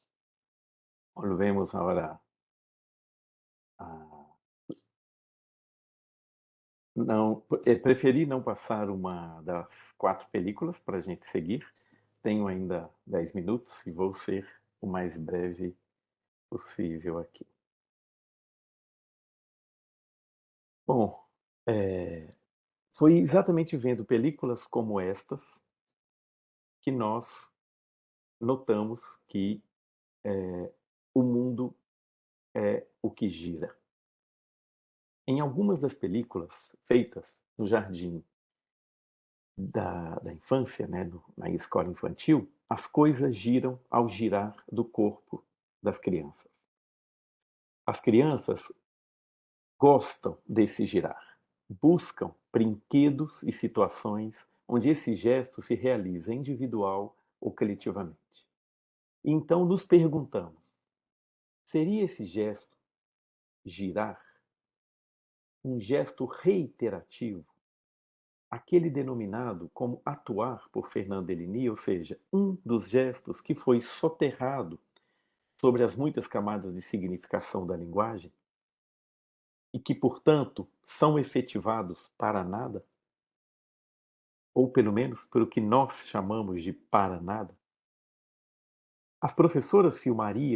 volvemos ahora a... Não, preferi não passar uma das 4 películas para a gente seguir. Tenho ainda 10 minutos e vou ser o mais breve possível aqui. Bom, foi exatamente vendo películas como estas que nós notamos que o mundo é o que gira. Em algumas das películas feitas no jardim da infância, né, na escola infantil, as coisas giram ao girar do corpo das crianças. As crianças gostam desse girar, buscam brinquedos e situações onde esse gesto se realiza individual ou coletivamente. Então nos perguntamos: seria esse gesto, girar, um gesto reiterativo, aquele denominado como atuar por Fernand Deligny, ou seja, um dos gestos que foi soterrado sobre as muitas camadas de significação da linguagem e que, portanto, são efetivados para nada, ou pelo menos pelo que nós chamamos de para nada? As professoras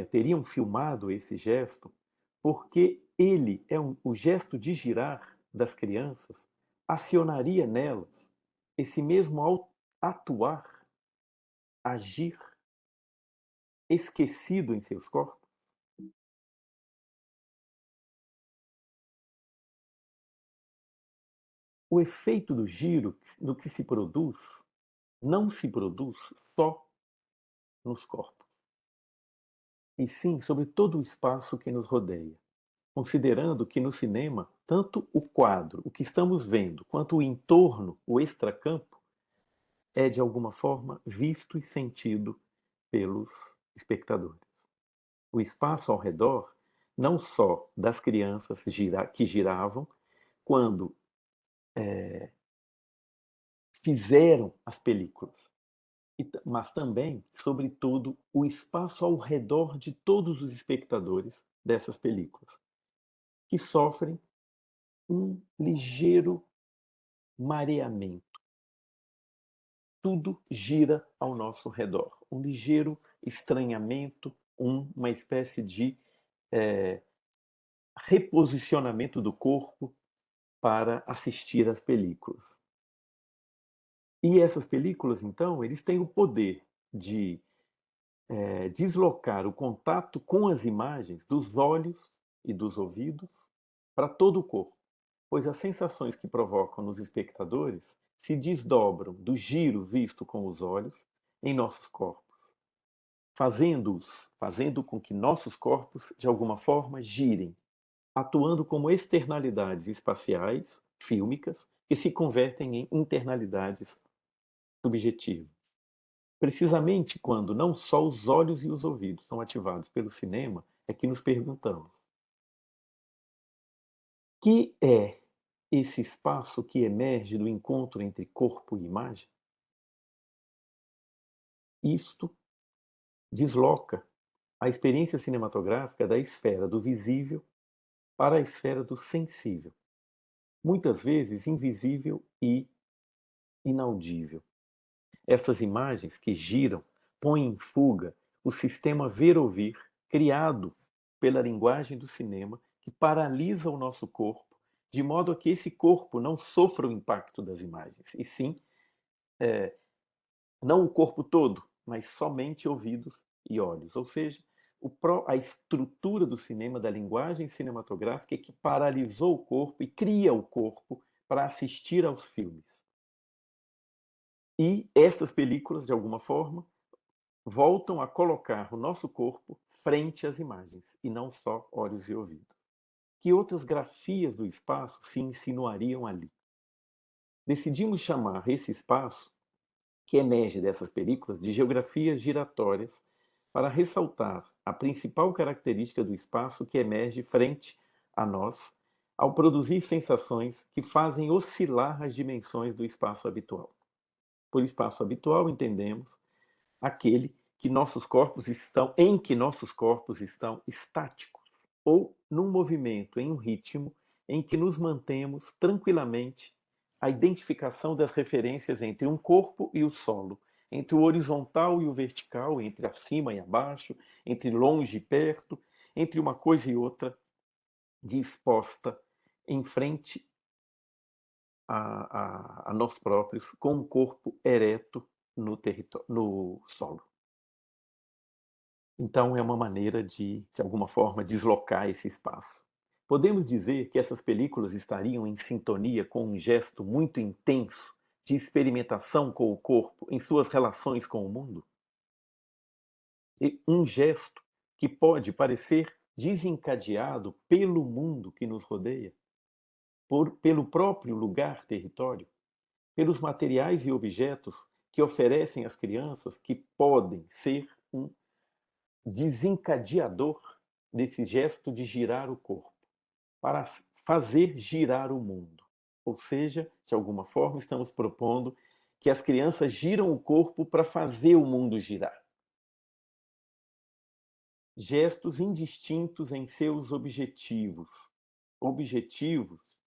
teriam filmado esse gesto porque ele o gesto de girar das crianças acionaria nelas esse mesmo atuar, agir, esquecido em seus corpos. O efeito do giro, do que se produz, não se produz só nos corpos, e sim sobre todo o espaço que nos rodeia, considerando que no cinema, tanto o quadro, o que estamos vendo, quanto o entorno, o extracampo, é de alguma forma visto e sentido pelos espectadores. O espaço ao redor, não só das crianças que giravam, quando fizeram as películas, mas também, sobretudo, o espaço ao redor de todos os espectadores dessas películas, que sofrem um ligeiro mareamento. Tudo gira ao nosso redor. Um ligeiro estranhamento, uma espécie de reposicionamento do corpo para assistir às películas. E essas películas, então, eles têm o poder de deslocar o contato com as imagens dos olhos e dos ouvidos para todo o corpo, pois as sensações que provocam nos espectadores se desdobram do giro visto com os olhos em nossos corpos, fazendo com que nossos corpos, de alguma forma, girem, atuando como externalidades espaciais, fílmicas, que se convertem em internalidades subjetivas. Precisamente quando não só os olhos e os ouvidos são ativados pelo cinema, é que nos perguntamos: que é esse espaço que emerge do encontro entre corpo e imagem? Isto desloca a experiência cinematográfica da esfera do visível para a esfera do sensível, muitas vezes invisível e inaudível. Estas imagens que giram põem em fuga o sistema ver-ouvir criado pela linguagem do cinema, que paralisa o nosso corpo, de modo a que esse corpo não sofra o impacto das imagens, e sim, não o corpo todo, mas somente ouvidos e olhos. Ou seja, a estrutura do cinema, da linguagem cinematográfica, é que paralisou o corpo e cria o corpo para assistir aos filmes. E estas películas, de alguma forma, voltam a colocar o nosso corpo frente às imagens, e não só olhos e ouvidos. Que outras grafias do espaço se insinuariam ali? Decidimos chamar esse espaço, que emerge dessas películas, de geografias giratórias, para ressaltar a principal característica do espaço que emerge frente a nós, ao produzir sensações que fazem oscilar as dimensões do espaço habitual. Por espaço habitual entendemos aquele que nossos corpos estão, em que nossos corpos estão estáticos, ou num movimento, em um ritmo em que nos mantemos tranquilamente a identificação das referências entre um corpo e o solo, entre o horizontal e o vertical, entre acima e abaixo, entre longe e perto, entre uma coisa e outra, disposta em frente a nós próprios, com um corpo ereto no solo. Então, é uma maneira de alguma forma, deslocar esse espaço. Podemos dizer que essas películas estariam em sintonia com um gesto muito intenso de experimentação com o corpo em suas relações com o mundo? E um gesto que pode parecer desencadeado pelo mundo que nos rodeia, pelo próprio lugar, território, pelos materiais e objetos que oferecem às crianças, que podem ser um desencadeador desse gesto de girar o corpo, para fazer girar o mundo. Ou seja, de alguma forma, estamos propondo que as crianças giram o corpo para fazer o mundo girar. Gestos indistintos em seus objetivos. Objetivos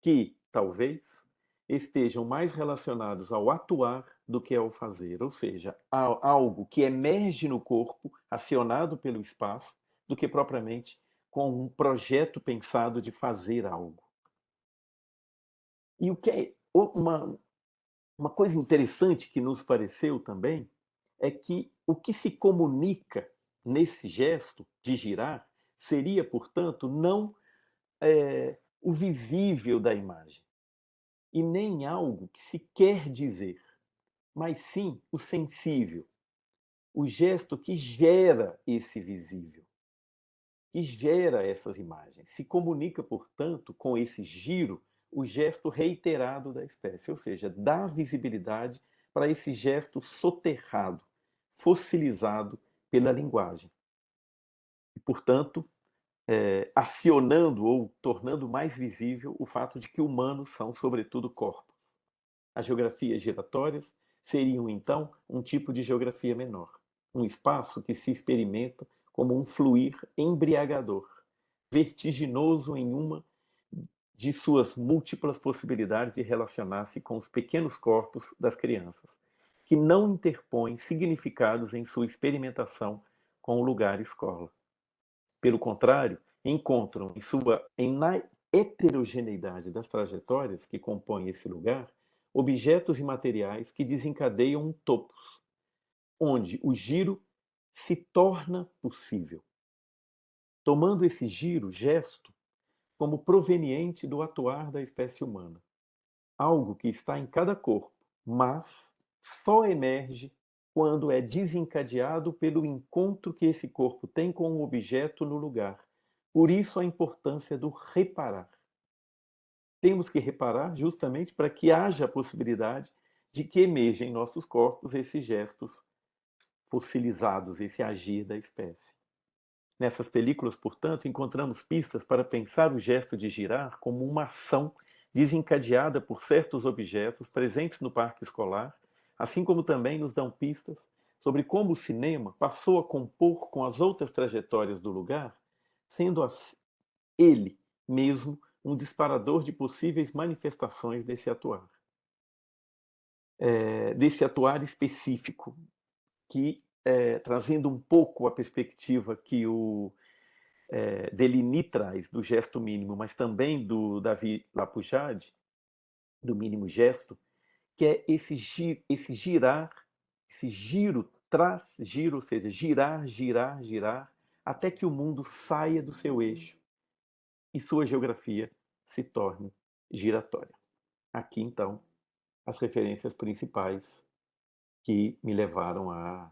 que, talvez, estejam mais relacionados ao atuar do que ao fazer, ou seja, algo que emerge no corpo, acionado pelo espaço, do que propriamente com um projeto pensado de fazer algo. E o que é uma coisa interessante que nos pareceu também é que o que se comunica nesse gesto de girar seria, portanto, não o visível da imagem, e nem algo que se quer dizer, mas sim o sensível, o gesto que gera esse visível, que gera essas imagens. Se comunica, portanto, com esse giro, o gesto reiterado da espécie, ou seja, dá visibilidade para esse gesto soterrado, fossilizado pela linguagem. E, portanto, acionando ou tornando mais visível o fato de que humanos são, sobretudo, corpos. As geografias giratórias seriam, então, um tipo de geografia menor, um espaço que se experimenta como um fluir embriagador, vertiginoso em uma de suas múltiplas possibilidades de relacionar-se com os pequenos corpos das crianças, que não interpõem significados em sua experimentação com o lugar escola. Pelo contrário, encontram na heterogeneidade das trajetórias que compõem esse lugar, objetos e materiais que desencadeiam um topos, onde o giro se torna possível, tomando esse gesto, como proveniente do atuar da espécie humana, algo que está em cada corpo, mas só emerge quando é desencadeado pelo encontro que esse corpo tem com o objeto no lugar. Por isso a importância do reparar. Temos que reparar justamente para que haja a possibilidade de que emerjam em nossos corpos esses gestos fossilizados, esse agir da espécie. Nessas películas, portanto, encontramos pistas para pensar o gesto de girar como uma ação desencadeada por certos objetos presentes no parque escolar, assim como também nos dão pistas sobre como o cinema passou a compor com as outras trajetórias do lugar, sendo ele mesmo um disparador de possíveis manifestações desse atuar. Desse atuar específico, que, trazendo um pouco a perspectiva que o Deligny traz do gesto mínimo, mas também do Davi Lapujade, do mínimo gesto, que é esse girar, esse giro traz giro, ou seja, girar, girar, girar, até que o mundo saia do seu eixo e sua geografia se torne giratória. Aqui, então, as referências principais que me levaram a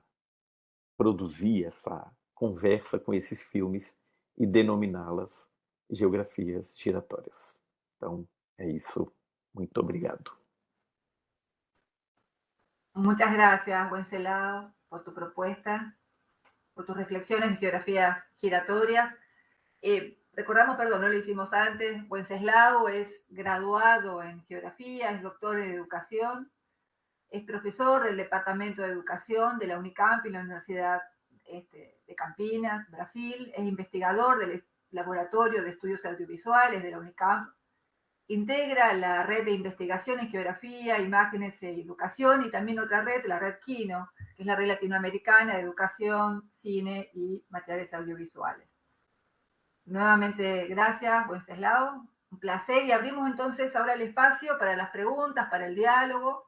produzir essa conversa com esses filmes e denominá-las geografias giratórias. Então, é isso. Muito obrigado. Muchas gracias, Wenceslao, por tu propuesta, por tus reflexiones en geografías giratorias. Recordamos, perdón, no lo hicimos antes, Wenceslao es graduado en geografía, es doctor en educación, es profesor del Departamento de Educación de la Unicamp y la Universidad de Campinas, Brasil, es investigador del Laboratorio de Estudios Audiovisuales de la Unicamp, integra la red de investigación en geografía, imágenes e educación y también otra red, la red Kino, que es la red latinoamericana de educación, cine y materiales audiovisuales. Nuevamente, gracias, Wenceslao, un placer, y abrimos entonces ahora el espacio para las preguntas, para el diálogo.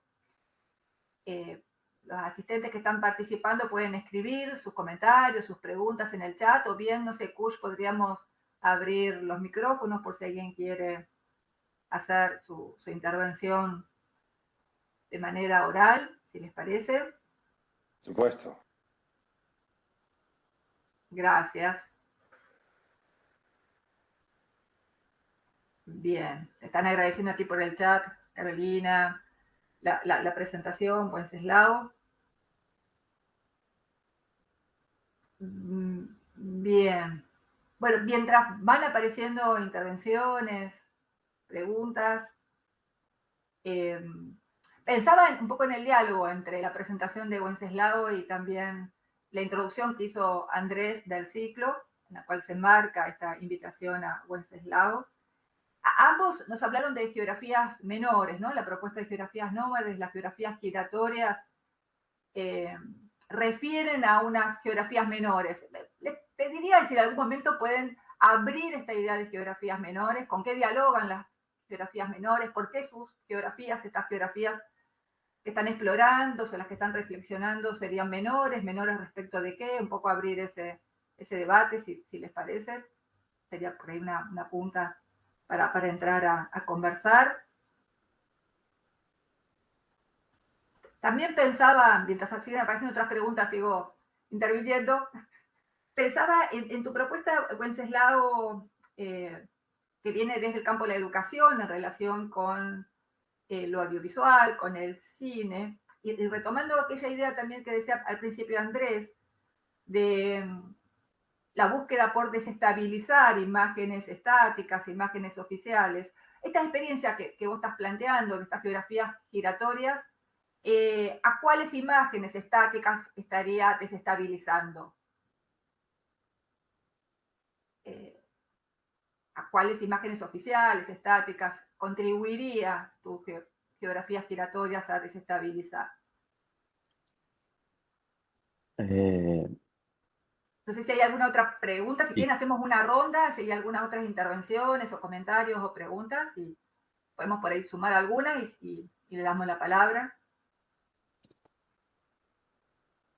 Los asistentes que están participando pueden escribir sus comentarios, sus preguntas en el chat, o bien, no sé, Kush, podríamos abrir los micrófonos por si alguien quiere hacer su intervención de manera oral, si les parece. Por supuesto. Gracias. Bien, están agradeciendo aquí por el chat, Carolina, la presentación, Wenceslao. Bien. Bueno, mientras van apareciendo intervenciones, preguntas, pensaba un poco en el diálogo entre la presentación de Wenceslao y también la introducción que hizo Andrés del ciclo, en la cual se enmarca esta invitación a Wenceslao. Ambos nos hablaron de geografías menores, ¿no? La propuesta de geografías nómades, las geografías giratorias, refieren a unas geografías menores. Les pediría si en algún momento pueden abrir esta idea de geografías menores, con qué dialogan las geografías menores, por qué sus geografías, estas geografías que están explorando, o las que están reflexionando, serían menores respecto de qué, un poco abrir ese debate, si les parece. Sería por ahí una punta para entrar a conversar. También pensaba, mientras siguen apareciendo otras preguntas, sigo interviniendo, pensaba en tu propuesta, Wenceslao, que viene desde el campo de la educación en relación con lo audiovisual, con el cine, y retomando aquella idea también que decía al principio Andrés, de la búsqueda por desestabilizar imágenes estáticas, imágenes oficiales. Esta experiencia que vos estás planteando, de estas geografías giratorias, ¿a cuáles imágenes estáticas estaría desestabilizando? ¿A cuáles imágenes oficiales, estáticas, contribuiría tu geografías giratorias a desestabilizar? No sé si hay alguna otra pregunta, si quieren hacemos una ronda, si hay algunas otras intervenciones o comentarios o preguntas, y podemos por ahí sumar algunas y le damos la palabra.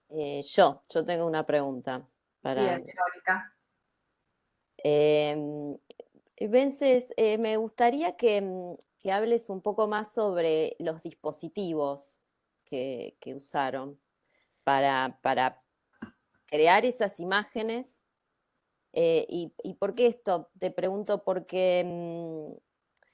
Yo tengo una pregunta para... Bien, Verónica. Vences, me gustaría que hables un poco más sobre los dispositivos que usaron para crear esas imágenes. ¿Y por qué esto? Te pregunto porque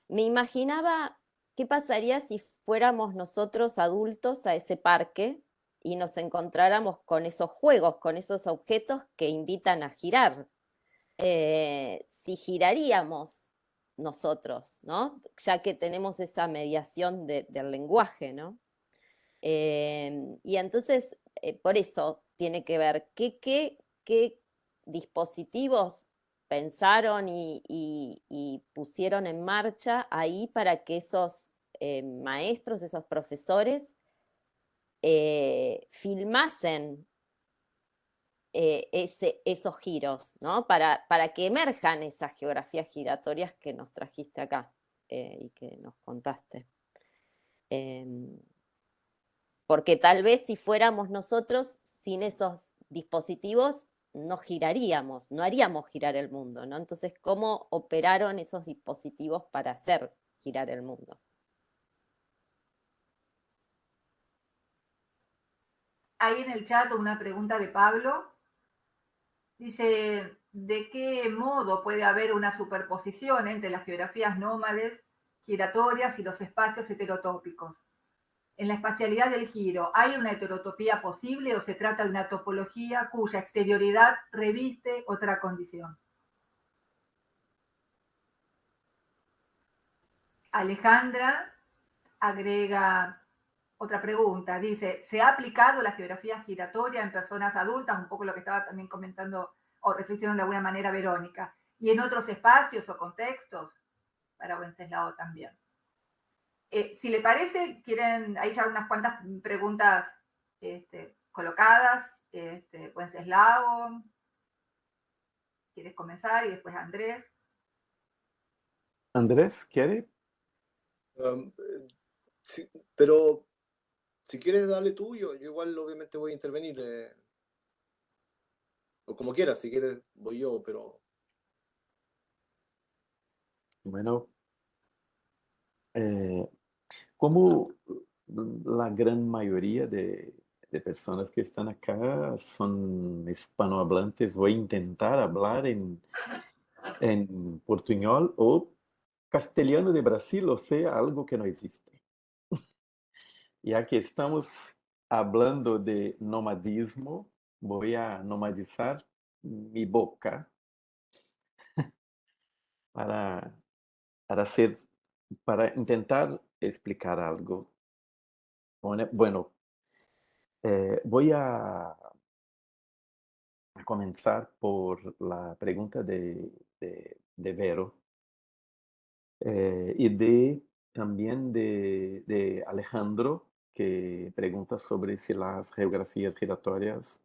me imaginaba qué pasaría si fuéramos nosotros adultos a ese parque y nos encontráramos con esos juegos, con esos objetos que invitan a girar. Si giraríamos nosotros, ¿no? Ya que tenemos esa mediación del lenguaje, ¿no? Y entonces, por eso tiene que ver qué dispositivos pensaron y pusieron en marcha ahí para que esos maestros, esos profesores, filmasen esos giros, ¿no? Para que emerjan esas geografías giratorias que nos trajiste acá y que nos contaste. Porque tal vez si fuéramos nosotros, sin esos dispositivos, no giraríamos, no haríamos girar el mundo, ¿no? Entonces, ¿cómo operaron esos dispositivos para hacer girar el mundo? Hay en el chat una pregunta de Pablo. Dice, ¿de qué modo puede haber una superposición entre las geografías nómades, giratorias y los espacios heterotópicos? En la espacialidad del giro, ¿hay una heterotopía posible o se trata de una topología cuya exterioridad reviste otra condición? Alejandra agrega otra pregunta. Dice, ¿se ha aplicado la geografía giratoria en personas adultas? Un poco lo que estaba también comentando o reflexionando de alguna manera Verónica. ¿Y en otros espacios o contextos? Para Wenceslao también. Si le parece, quieren, hay ya unas cuantas preguntas colocadas. Wenceslao, ¿quieres comenzar? Y después Andrés. Andrés, ¿quiere? Sí, pero si quieres darle tú, yo igual obviamente voy a intervenir. O como quieras, si quieres voy yo, pero... Bueno, como la gran mayoría de personas que están acá son hispanohablantes, voy a intentar hablar en portuñol o castellano de Brasil, o sea, algo que no existe. Ya que estamos hablando de nomadismo, voy a nomadizar mi boca para, para hacer, para intentar explicar algo. Bueno, voy a comenzar por la pregunta de Vero y también de Alejandro, que pregunta sobre si las geografías giratorias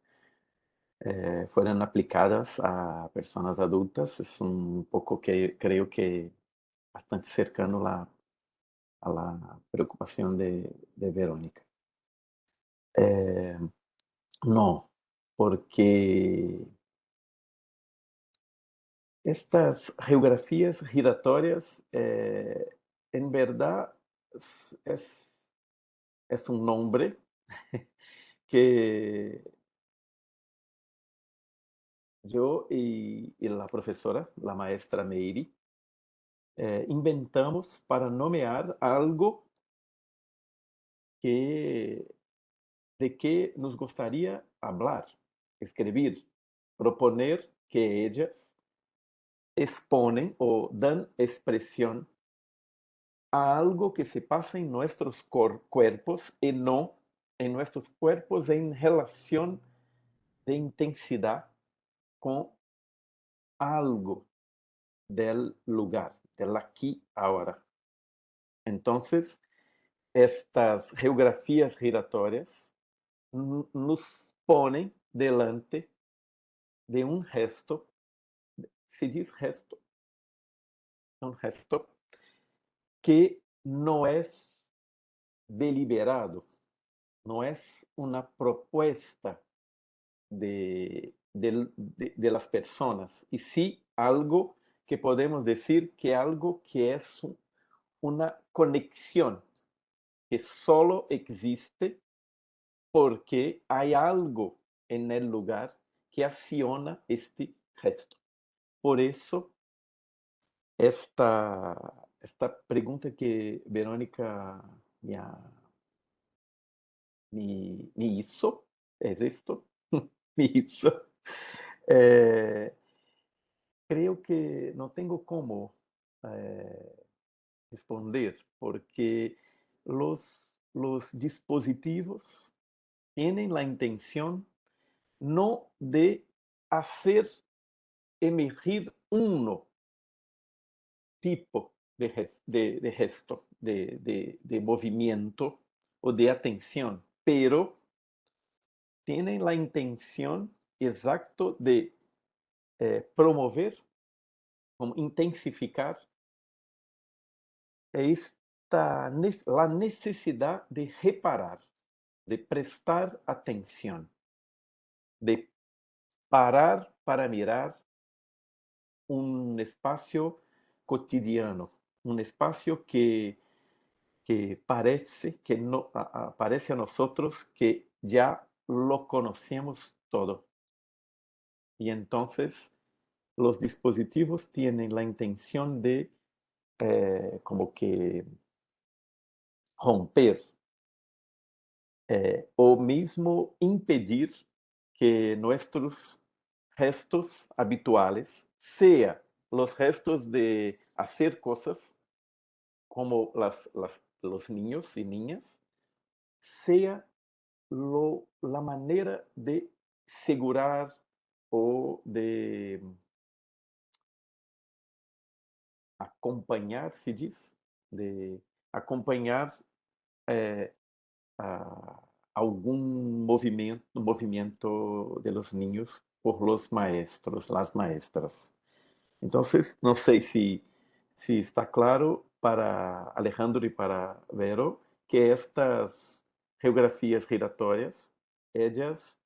fueran aplicadas a personas adultas. Es un poco que creo que bastante cercano a la preocupación de Verónica. No, porque estas geografías giratorias, en verdad, es un nombre que yo y la profesora, la maestra Meiri, inventamos para nomear algo de que nos gustaría hablar, escribir, proponer que ellas exponen o dan expresión a algo que se pasa en nuestros cuerpos y no en nuestros cuerpos en relación de intensidad con algo del lugar, del aquí ahora. Entonces, estas geografías giratorias nos ponen delante de un gesto, se dice gesto, un gesto que no es deliberado, no es una propuesta de las personas, y sí algo que podemos decir que algo que es una conexión que solo existe porque hay algo en el lugar que acciona este gesto. Por eso, esta pregunta que Verónica me hizo, ¿es esto? Me hizo. Creo que no tengo cómo responder, porque los dispositivos tienen la intención no de hacer emergir uno tipo de gesto, de movimiento o de atención, pero tienen la intención exacto de promover, como intensificar la necesidad de reparar, de prestar atención, de parar para mirar un espacio cotidiano, un espacio que parece que no parece a nosotros que ya lo conocemos todo. Y entonces los dispositivos tienen la intención de como que romper o mismo impedir que nuestros gestos habituales, sea los gestos de hacer cosas como los niños y niñas, sea la manera de segurar o de acompanhar, se diz, de acompanhar eh, a algún movimiento de los niños por los maestros, las maestras. Entonces, no sé si está claro para Alejandro y para Vero que estas geografías giratorias, ellas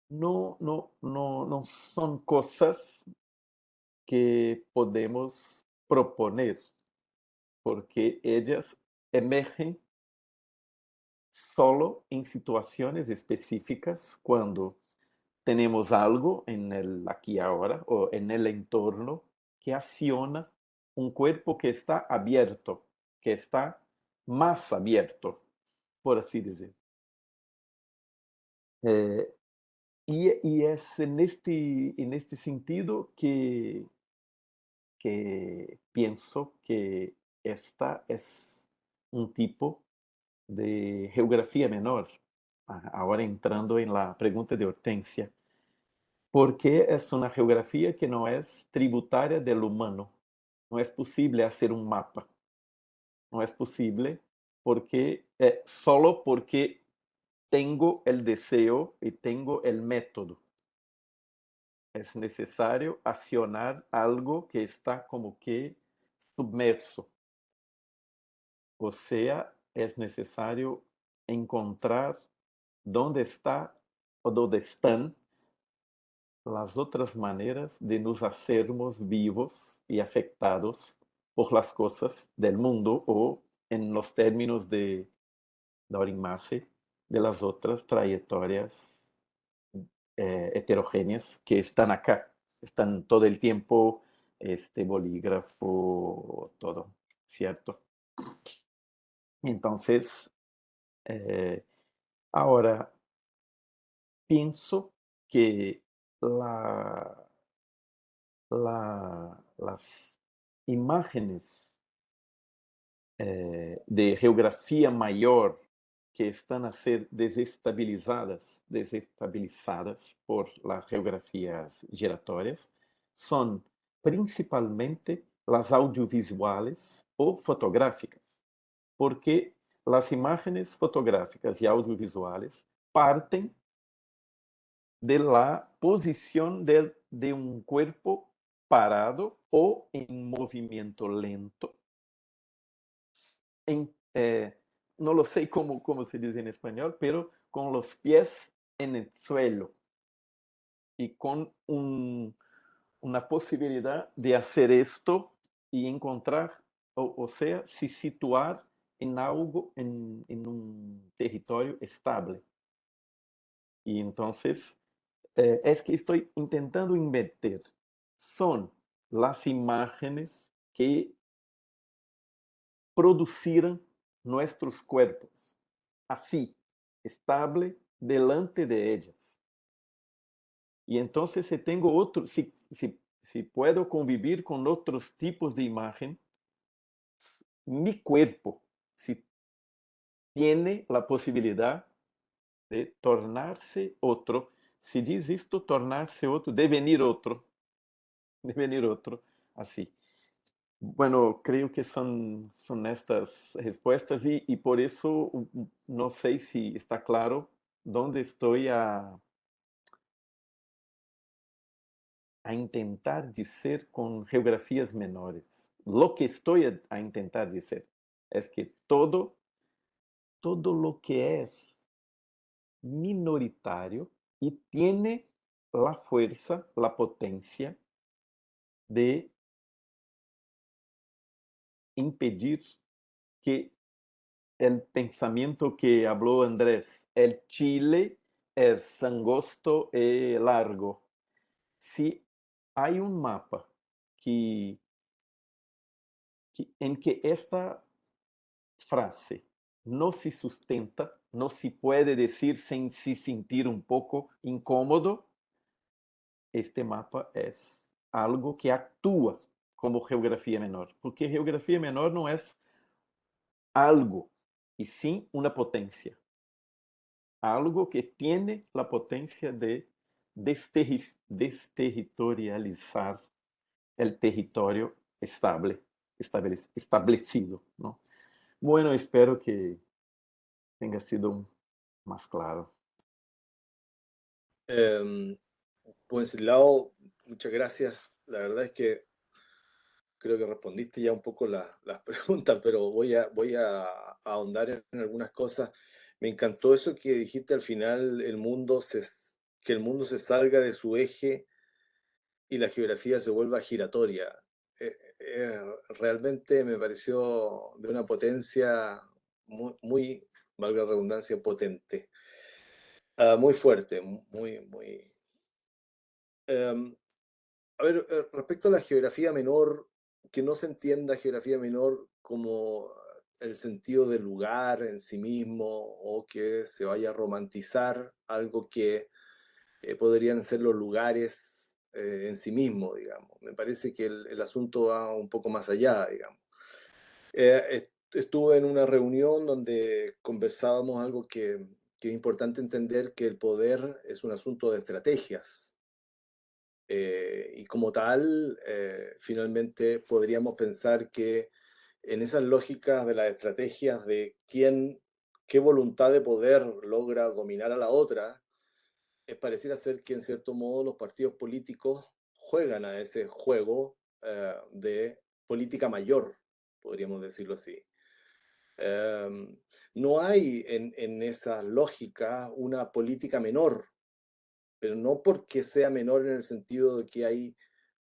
no son cosas que podemos proponer, porque ellas emergen solo en situaciones específicas cuando tenemos algo en el aquí y ahora o en el entorno que acciona un cuerpo que está abierto, que está más abierto, por así decir. Eh, y es en este sentido que pienso que esta es un tipo de geografía menor. Ahora entrando en la pregunta de Hortensia, ¿por qué es una geografía que no es tributaria del humano? No es posible hacer un mapa. No es posible porque solo porque tengo el deseo y tengo el método. Es necesario accionar algo que está como que submerso. O sea, es necesario encontrar dónde está o dónde están las otras maneras de nos hacermos vivos y afectados por las cosas del mundo o, en los términos de Dorin Massey, de las otras trayectorias heterogéneas que están acá, están todo el tiempo, este bolígrafo, todo, ¿cierto? Entonces, eh, ahora pienso que la, las imágenes de geografía mayor que están a ser desestabilizadas por las geografías giratorias son principalmente las audiovisuales o fotográficas, porque las imágenes fotográficas y audiovisuales parten de la posición de un cuerpo parado o en movimiento lento. No lo sé cómo se dice en español, pero con los pies en el suelo y con una posibilidad de hacer esto y encontrar, o sea, se situar en algo, en un territorio estable. Y entonces es que estoy intentando invertir. Son las imágenes que producirán nuestros cuerpos, así, estable delante de ellas. Y entonces si tengo otro, si puedo convivir con otros tipos de imagen, mi cuerpo, si tiene la posibilidad de tornarse otro, si dice esto, tornarse otro, devenir otro, así. Bueno, creo que son estas respuestas y por eso no sé si está claro dónde estoy a intentar dizer con geografías menores. Lo que estoy a intentar dizer es que todo lo que es minoritario y tiene la fuerza, la potencia de impedir que el pensamiento que habló Andrés. El Chile es angosto y largo. Si hay un mapa que, en que esta frase no se sustenta, no se puede decir sin se sentir un poco incómodo, este mapa es algo que actúa como geografía menor, porque geografía menor no es algo, y sí una potencia, algo que tiene la potencia de desterritorializar el territorio establecido, ¿no? Bueno, espero que tenga sido más claro. Por ese lado, muchas gracias. La verdad es que creo que respondiste ya un poco las preguntas, pero voy a ahondar en algunas cosas. Me encantó eso que dijiste al final, que el mundo se salga de su eje y la geografía se vuelva giratoria. Realmente me pareció de una potencia muy, valga la redundancia, potente. Muy fuerte, muy. A ver, respecto a la geografía menor, que no se entienda geografía menor como el sentido del lugar en sí mismo o que se vaya a romantizar algo que podrían ser los lugares en sí mismo, digamos. Me parece que el asunto va un poco más allá, digamos. Estuve en una reunión donde conversábamos algo que es importante entender, que el poder es un asunto de estrategias. Y como tal, finalmente podríamos pensar que en esas lógicas de las estrategias de qué voluntad de poder logra dominar a la otra, pareciera ser que en cierto modo los partidos políticos juegan a ese juego de política mayor, podríamos decirlo así. No hay en esa lógica una política menor, pero no porque sea menor en el sentido de que hay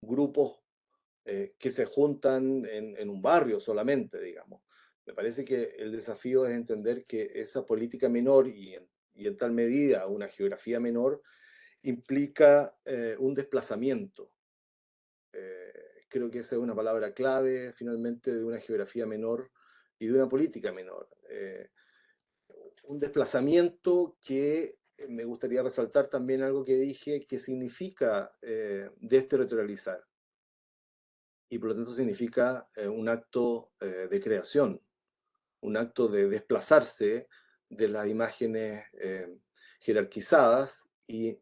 grupos que se juntan en un barrio solamente, digamos. Me parece que el desafío es entender que esa política menor y en tal medida una geografía menor implica un desplazamiento. Creo que esa es una palabra clave finalmente de una geografía menor y de una política menor. Un desplazamiento que me gustaría resaltar también algo que dije, que significa desterritorializar. Y por lo tanto significa un acto de creación, un acto de desplazarse de las imágenes jerarquizadas y,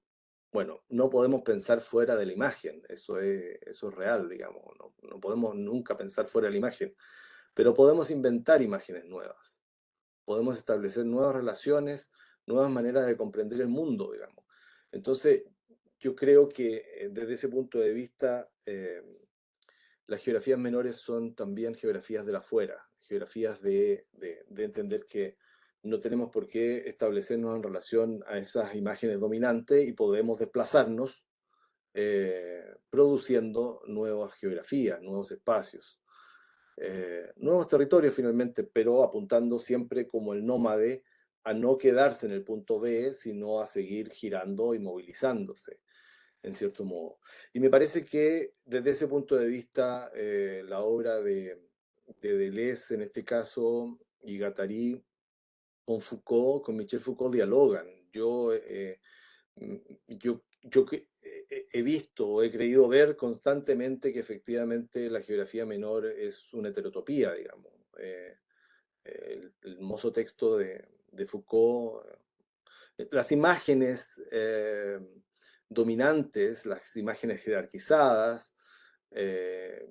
bueno, no podemos pensar fuera de la imagen, eso es real, digamos, no podemos nunca pensar fuera de la imagen, pero podemos inventar imágenes nuevas, podemos establecer nuevas relaciones, nuevas maneras de comprender el mundo, digamos. Entonces, yo creo que desde ese punto de vista, las geografías menores son también geografías de la afuera, geografías de entender que no tenemos por qué establecernos en relación a esas imágenes dominantes y podemos desplazarnos produciendo nuevas geografías, nuevos espacios, nuevos territorios finalmente, pero apuntando siempre como el nómade a no quedarse en el punto B, sino a seguir girando y movilizándose en cierto modo. Y me parece que desde ese punto de vista, la obra de Deleuze, en este caso, y Guattari, con Foucault, con Michel Foucault, dialogan. He visto o he creído ver constantemente que efectivamente la geografía menor es una heterotopía, digamos. El hermoso texto de Foucault, las imágenes dominantes, las imágenes jerarquizadas,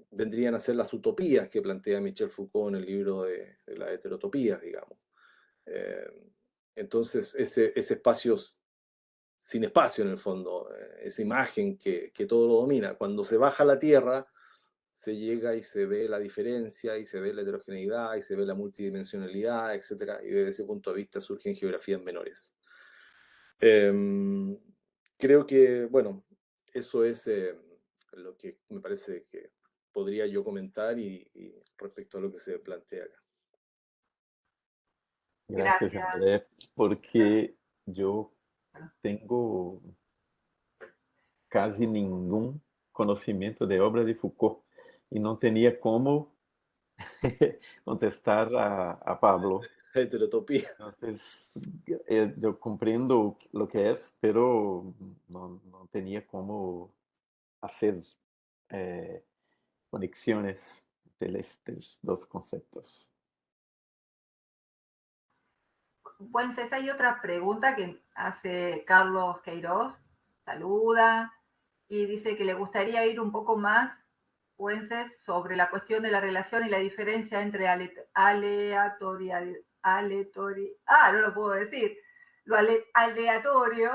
vendrían a ser las utopías que plantea Michel Foucault en el libro de las heterotopías, digamos. Entonces, ese espacio sin espacio en el fondo, esa imagen que todo lo domina, cuando se baja a la tierra, se llega y se ve la diferencia, y se ve la heterogeneidad, y se ve la multidimensionalidad, etc. Y desde ese punto de vista surgen geografías menores. Creo que, bueno, eso es lo que me parece que podría yo comentar y respecto a lo que se plantea acá. Gracias, Gracias. André, porque yo tengo casi ningún conocimiento de obra de Foucault y no tenía cómo contestar a Pablo. Heterotopía. Entonces, yo comprendo lo que es, pero no tenía cómo hacer conexiones entre estos dos conceptos. Bueno, hay otra pregunta que hace Carlos Queiroz, saluda, y dice que le gustaría ir un poco más, Fuences, sobre la cuestión de la relación y la diferencia entre no lo puedo decir, lo aleatorio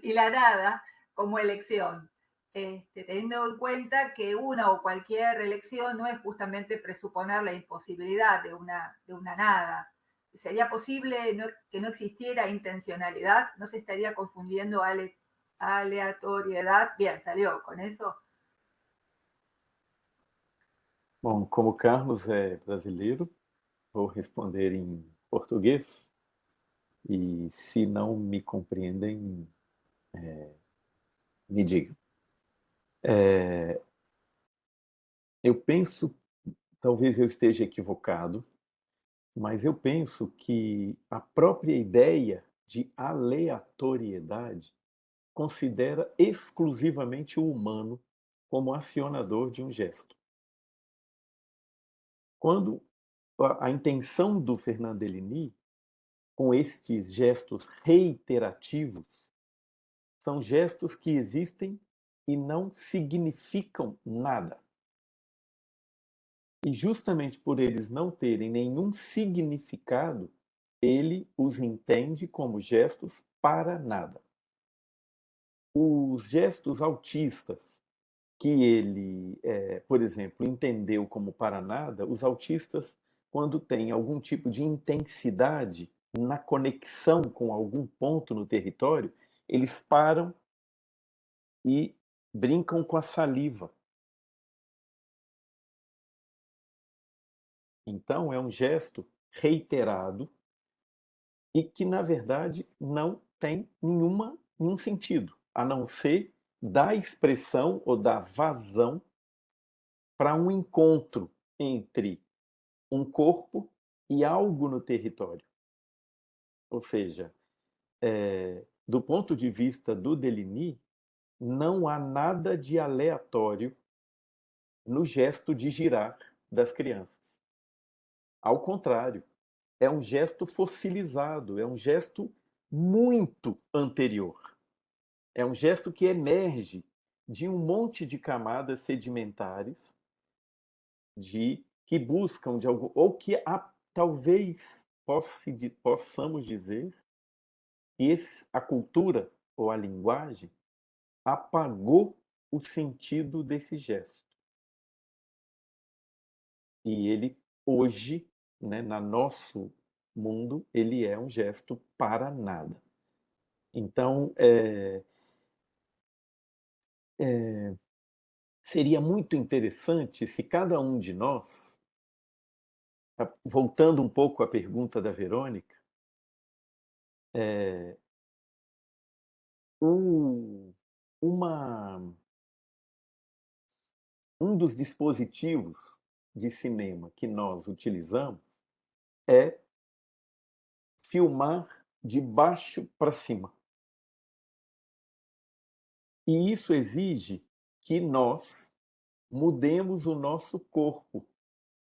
y la nada como elección. Teniendo en cuenta que una o cualquier elección no es justamente presuponer la imposibilidad de una nada. ¿Sería posible que no existiera intencionalidad? ¿No se estaría confundiendo aleatoriedad? Bien, salió con eso. Bom, como Carlos é brasileiro, vou responder em português e se não me compreendem, me digam. Eu penso, talvez eu esteja equivocado, mas eu penso que a própria ideia de aleatoriedade considera exclusivamente o humano como acionador de um gesto. Quando a intenção do Fernand Deligny, com estes gestos reiterativos, são gestos que existem e não significam nada. E justamente por eles não terem nenhum significado, ele os entende como gestos para nada. Os gestos autistas, que ele, por exemplo, entendeu como para nada, os autistas, quando têm algum tipo de intensidade na conexão com algum ponto no território, eles param e brincam com a saliva. Então, é um gesto reiterado e que, na verdade, não tem nenhum sentido, a não ser dar expressão ou dar vazão para um encontro entre um corpo e algo no território. Ou seja, do ponto de vista do Deligny, não há nada de aleatório no gesto de girar das crianças. Ao contrário, é um gesto fossilizado, é um gesto muito anterior. É um gesto que emerge de um monte de camadas sedimentares que buscam de algum, ou que talvez possamos dizer que a cultura ou a linguagem apagou o sentido desse gesto. E ele hoje, né, no nosso mundo, ele é um gesto para nada. Então, seria muito interessante se cada um de nós, voltando um pouco à pergunta da Verônica, um dos dispositivos de cinema que nós utilizamos é filmar de baixo para cima. E isso exige que nós mudemos o nosso corpo.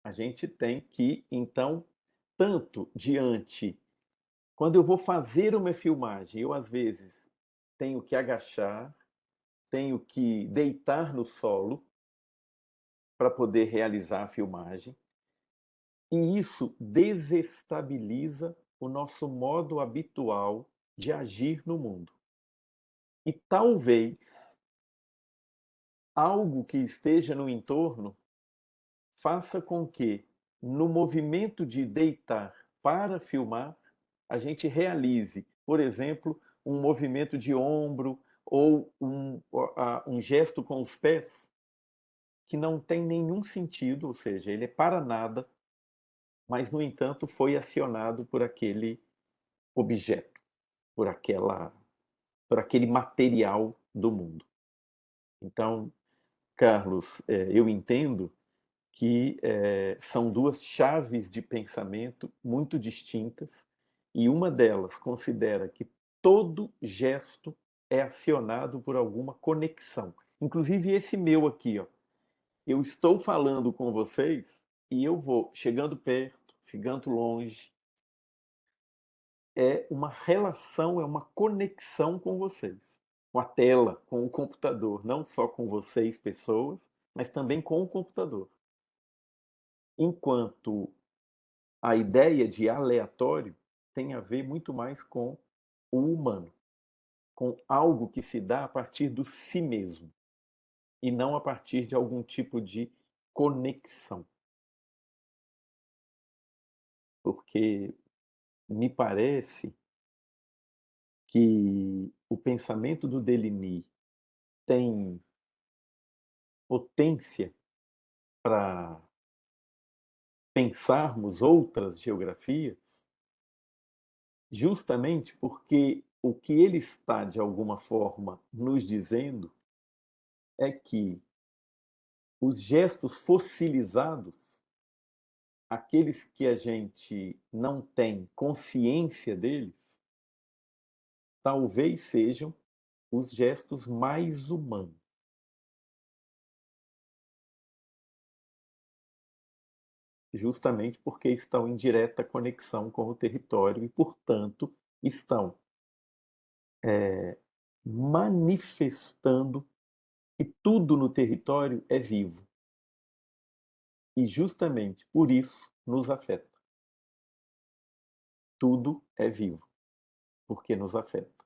A gente tem que, então, tanto quando eu vou fazer uma filmagem, eu às vezes tenho que agachar, tenho que deitar no solo para poder realizar a filmagem. E isso desestabiliza o nosso modo habitual de agir no mundo. E talvez algo que esteja no entorno faça com que, no movimento de deitar para filmar, a gente realize, por exemplo, um movimento de ombro ou um gesto com os pés que não tem nenhum sentido, ou seja, ele é para nada, mas, no entanto, foi acionado por aquele objeto, por aquele material do mundo. Então, Carlos, eu entendo que são duas chaves de pensamento muito distintas, e uma delas considera que todo gesto é acionado por alguma conexão. Inclusive esse meu aqui, ó. Eu estou falando com vocês e eu vou chegando perto, ficando longe. É uma relação, é uma conexão com vocês, com a tela, com o computador, não só com vocês, pessoas, mas também com o computador. Enquanto a ideia de aleatório tem a ver muito mais com o humano, com algo que se dá a partir do si mesmo, e não a partir de algum tipo de conexão. Porque me parece que o pensamento do Deligny tem potência para pensarmos outras geografias, justamente porque o que ele está, de alguma forma, nos dizendo é que os gestos fossilizados, aqueles que a gente não tem consciência deles, talvez sejam os gestos mais humanos. Justamente porque estão em direta conexão com o território e, portanto, estão manifestando que tudo no território é vivo. E justamente por isso nos afeta. Tudo é vivo, porque nos afeta.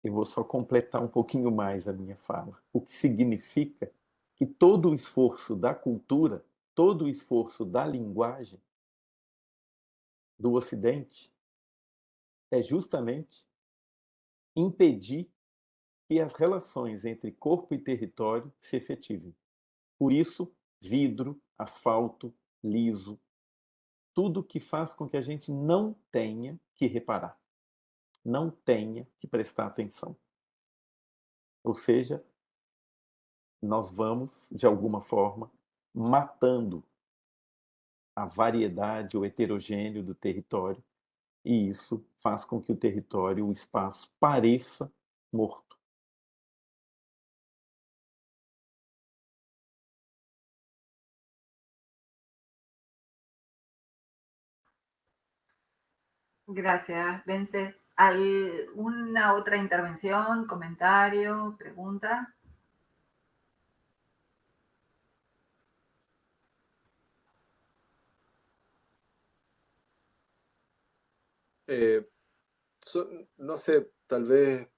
Eu vou só completar um pouquinho mais a minha fala. O que significa que todo o esforço da cultura, todo o esforço da linguagem do Ocidente é justamente impedir que as relações entre corpo e território se efetivem. Por isso, vidro, asfalto, liso, tudo que faz com que a gente não tenha que reparar, não tenha que prestar atenção. Ou seja, nós vamos, de alguma forma, matando a variedade, o heterogêneo do território, e isso faz com que o território, o espaço, pareça morto. Gracias, Vences. ¿Alguna otra intervención, comentario, pregunta? No sé, tal vez,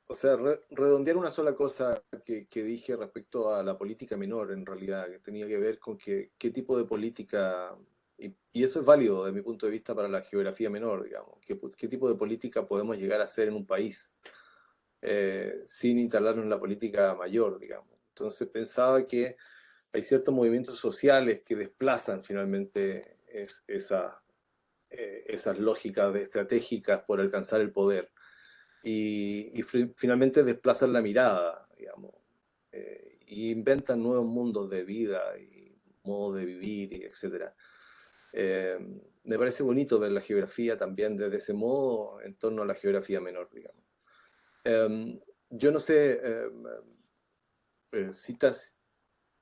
o sea, redondear una sola cosa que dije respecto a la política menor, en realidad, que tenía que ver con qué tipo de política, y eso es válido desde mi punto de vista para la geografía menor, digamos, qué tipo de política podemos llegar a hacer en un país sin instalarnos en la política mayor, digamos. Entonces pensaba que hay ciertos movimientos sociales que desplazan finalmente esas lógicas estratégicas por alcanzar el poder y finalmente desplazan la mirada, digamos, y inventan nuevos mundos de vida y modos de vivir, y etc. Me parece bonito ver la geografía también desde ese modo en torno a la geografía menor, digamos. Yo no sé,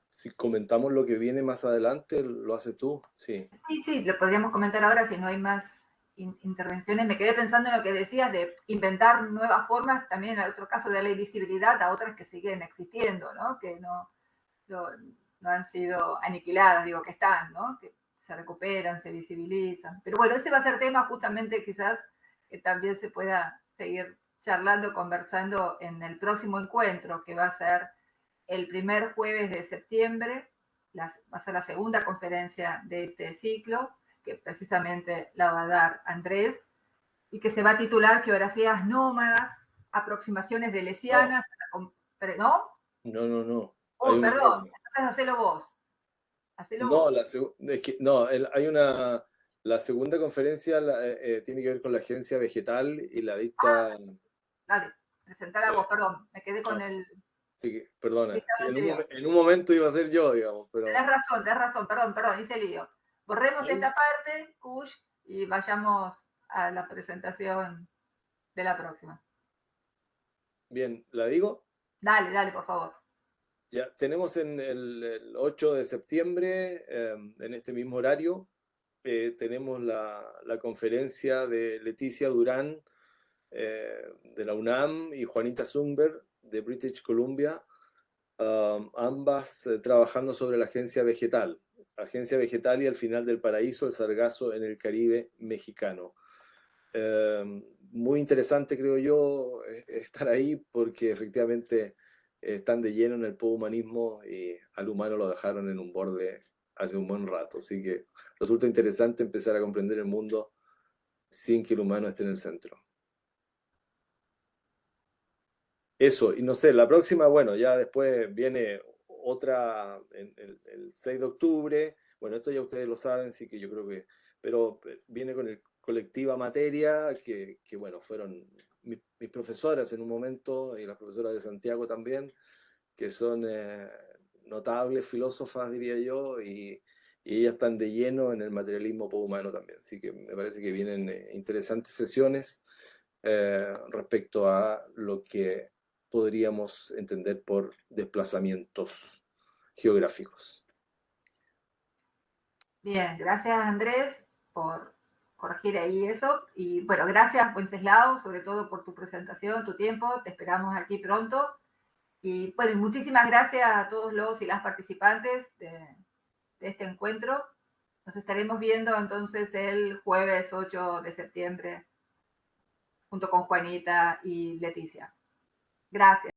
si comentamos lo que viene más adelante, ¿lo haces tú? Sí. Sí, lo podríamos comentar ahora si no hay más intervenciones. Me quedé pensando en lo que decías de inventar nuevas formas, también en otro caso de la visibilidad a otras que siguen existiendo, ¿no? Que no han sido aniquiladas, digo, que están, ¿no? Que se recuperan, se visibilizan. Pero bueno, ese va a ser tema justamente quizás que también se pueda seguir charlando, conversando en el próximo encuentro, que va a ser el primer jueves de septiembre. Va a ser la segunda conferencia de este ciclo, que precisamente la va a dar Andrés, y que se va a titular Geografías nómadas, aproximaciones de lesianas, ¿no? No. Oh, Hay una perdón, media. entonces hacelo vos. Hacelo No, vos. es que, no, la segunda conferencia tiene que ver con la agencia vegetal y la dicta. Dale, presentala vos, perdón, me quedé con el... Perdona, listado sí, anterior. en un momento iba a ser yo, digamos, pero Tenés razón, perdón, hice lío. Borremos esta parte, Kush, y vayamos a la presentación de la próxima. bien, ¿la digo? Dale, por favor. Ya, tenemos en el 8 de septiembre, en este mismo horario, tenemos la conferencia de Leticia Durán, de la UNAM, y Juanita Zumberg, de British Columbia, ambas trabajando sobre la agencia vegetal y el final del paraíso, el sargazo en el Caribe mexicano. Muy interesante, creo yo, estar ahí porque efectivamente están de lleno en el posthumanismo y al humano lo dejaron en un borde hace un buen rato. Así que resulta interesante empezar a comprender el mundo sin que el humano esté en el centro. Eso, y no sé, la próxima, bueno, ya después viene otra el 6 de octubre. Bueno, esto ya ustedes lo saben, sí que yo creo que, pero viene con el Colectiva Materia, que bueno, fueron mis profesoras en un momento, y las profesoras de Santiago también, que son notables filósofas, diría yo, y ellas están de lleno en el materialismo poshumano también. Así que me parece que vienen interesantes sesiones respecto a lo que podríamos entender por desplazamientos geográficos. Bien, gracias Andrés por corregir ahí eso. Y bueno, gracias Wenceslao, sobre todo por tu presentación, tu tiempo. Te esperamos aquí pronto. Y bueno, muchísimas gracias a todos los y las participantes de este encuentro. Nos estaremos viendo entonces el jueves 8 de septiembre junto con Juanita y Leticia. Gracias.